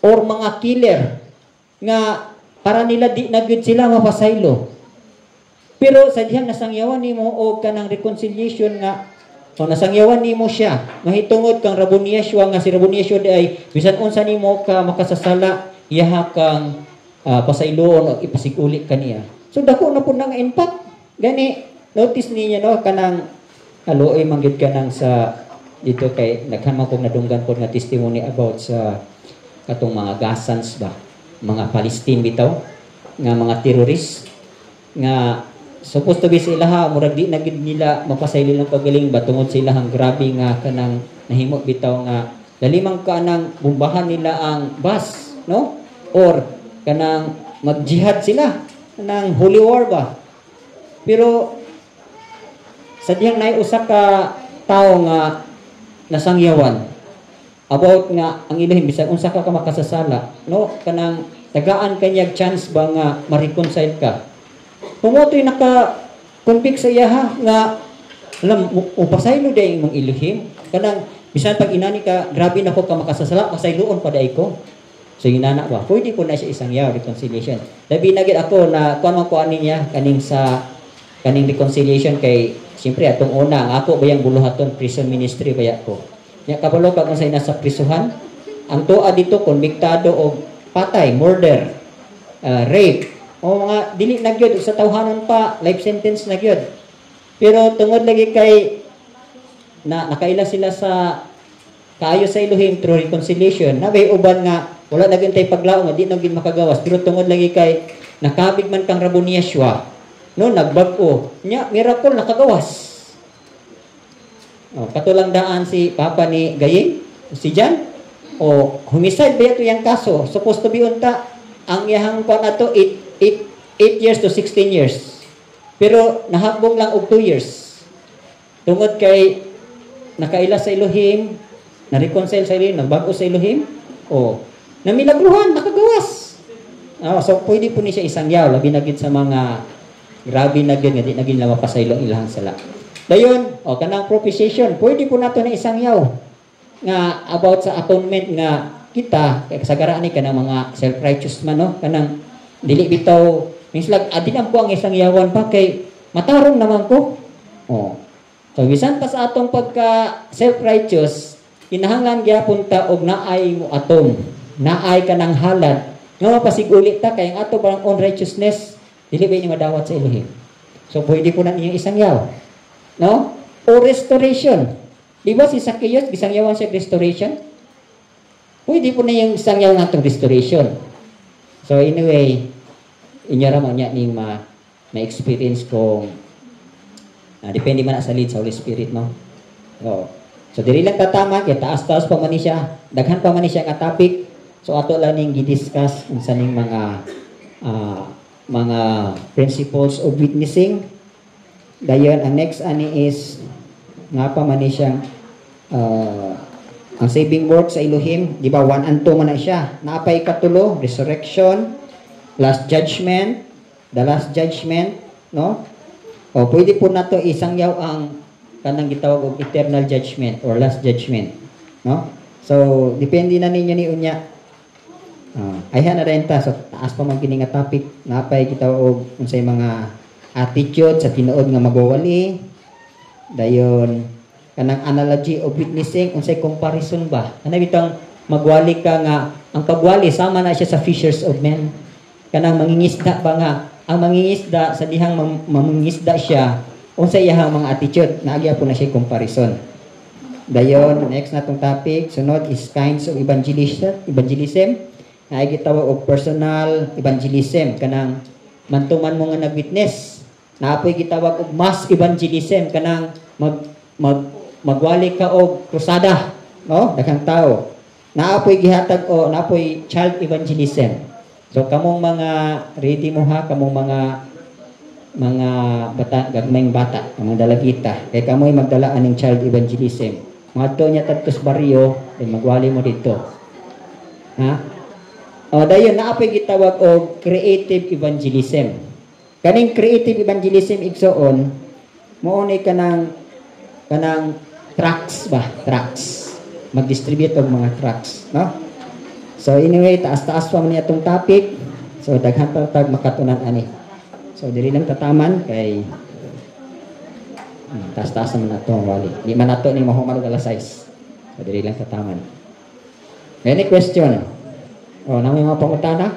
or mga killer nga para nila di na gyud sila mapasaylo. Pero sa dihang nasangyawan nimo og kanang reconciliation nga so nasangyawan nimo siya mahitungod kang Rabon Yeshua nga si Rabon Yeshua ay bisan unsa nimo ka makasasala iyaha kang pasayloon o ipasig-uli kaniya. So dako na pud nang impact. Gani notice niyo no kanang aloy manggid kanang sa dito kay daghan man kog nadunggan pod nga testimony about sa katong mga Gazans ba, mga Palestine bitaw nga mga terrorist nga supposed to be sila ha murag di na gid nila mapasaylo ng pagaling ba tungod sa ilahang grabe nga kanang nahimo bitaw nga dalimang kanang bombahan nila ang bus, no? Or kanang mag-jihad sila kanang holy war ba. Pero sa diyang usa ka tao nga nasangyawan about nga ang Elohim bisan unsa ka makasasala, no? Kanang tagaan kanyag chance ba nga ma-reconcile ka. Pumotoy naka-convict sa iya ha, nga alam upasaylo day imong Elohim kanang bisan pag inani ka grabe nako ka makasasala pasayloon pa day ko. So inana ba pwede ko na siya isang yaw reconciliation. Labi na gid ako na kuan man ko ani niya kaning reconciliation kay siyempre atong una ang ako bayang buluhaton prison ministry baya ko. Nya kabalo pag unsay nasa prisuhan ang tuwa dito konbiktado og patay, murder, rape, o mga dili na gyud sa tawhanon pa life sentence na gyud. Pero tungod lagi kay nakaila sila sa kaayo sa Elohim through reconciliation, nabay uban nga wala na gyud tay paglaom nga di na gyud makagawas. Pero tungod lagi kay nakabig man kang Rabon Yeshua, no nagbag-o nya miracle nakagawas. Katulang daan si Papa ni Gaying, si Jan, o homicide ba ito yung kaso? Supposed to be unta, ang iyahang pa na to 8 years to 16 years. Pero nahabong lang og 2 years. Tungod kay nakaila sa Elohim, na-reconcile sa Elohim, nagbago sa Elohim, o namilagruhan, nakagawas. So pwede po ni siya isang yaw, labi na gid sa mga grabe na gid nga di na gid na mapasaylo ang ilahang sala. Dayon, kanang propitiation, pwede po nato na isang yaw nga about sa atonement nga kita kay kasagaraan ni kanang mga self-righteous man, no? Kanang dili bitaw mislag adin po ang isang yawan pa kay matarong naman ko. So bisan pa sa atong pagka self-righteous, kinahanglan gyapon ta og naay mo atom, naay kanang halad nga mapasig-uli ta kay ang ato parang own righteousness dili ba ni madawat sa Elohim. So pwede po na niyo isang yaw. No? O restoration. Di ba si Zacchaeus, isang yawan siya restoration? Pwede po na yung isang yawan natong restoration. So anyway, inyara mo niya ning ma-experience kung depende man sa lead sa Holy Spirit, no? So dili lang tatama, kaya taas-taas pa man siya, daghan pa man siya nga topic. So ato lang ning gi-discuss unsa ning mga principles of witnessing. Dayon ang next ani is nga pa man siyang ang saving work sa Elohim, di ba 1 and 2 man na siya. Naapay katulo, resurrection, last judgment, the last judgment, no? O pwede po nato isang yaw ang kanang gitawag og eternal judgment or last judgment, no? So depende na ninyo ni unya. Ayhan na rin ta, so taas pa man kini nga topic, naapay gitawag og unsay mga attitude sa tinuod nga magwawali. Dayon kanang analogy of witnessing, unsay comparison ba? Ana bitang magwali ka nga ang pagwali sama na siya sa fishers of men. Kanang mangingisda ba nga ang mangingisda sa dihang mamangingisda siya, unsay iyang mga attitude, naagya po na siya comparison. Dayon next natong topic sunod is kinds of evangelism. Na gitawag og personal evangelism, kanang mantuman mo nga nag-witness. Naapoy gitawag og mass evangelism, kanang magwali ka og krusada, no? Daghang tao. naapoy gihatag o naapoy child evangelism. So kamong mga ready mo ha, kamong mga bata, gagmayng bata, mga dalagita, kay kamoy magdala aning child evangelism. Ngadto niya tadtos baryo, ay magwali mo dito. Ha? O dayon naapoy gitawag og creative evangelism. Kaning creative evangelism igsoon mao ni kanang tracts ba? Tracts. Mag-distribute og mga tracts, no? So anyway, taas-taas pa man atong topic. So daghan pa tag makatunan ani. So diri lang tataman kay taas-taas naman ato ang wali. Di man ato ni mahuman og alas 6. So diri lang tataman. Any question? O nang mga pangutana?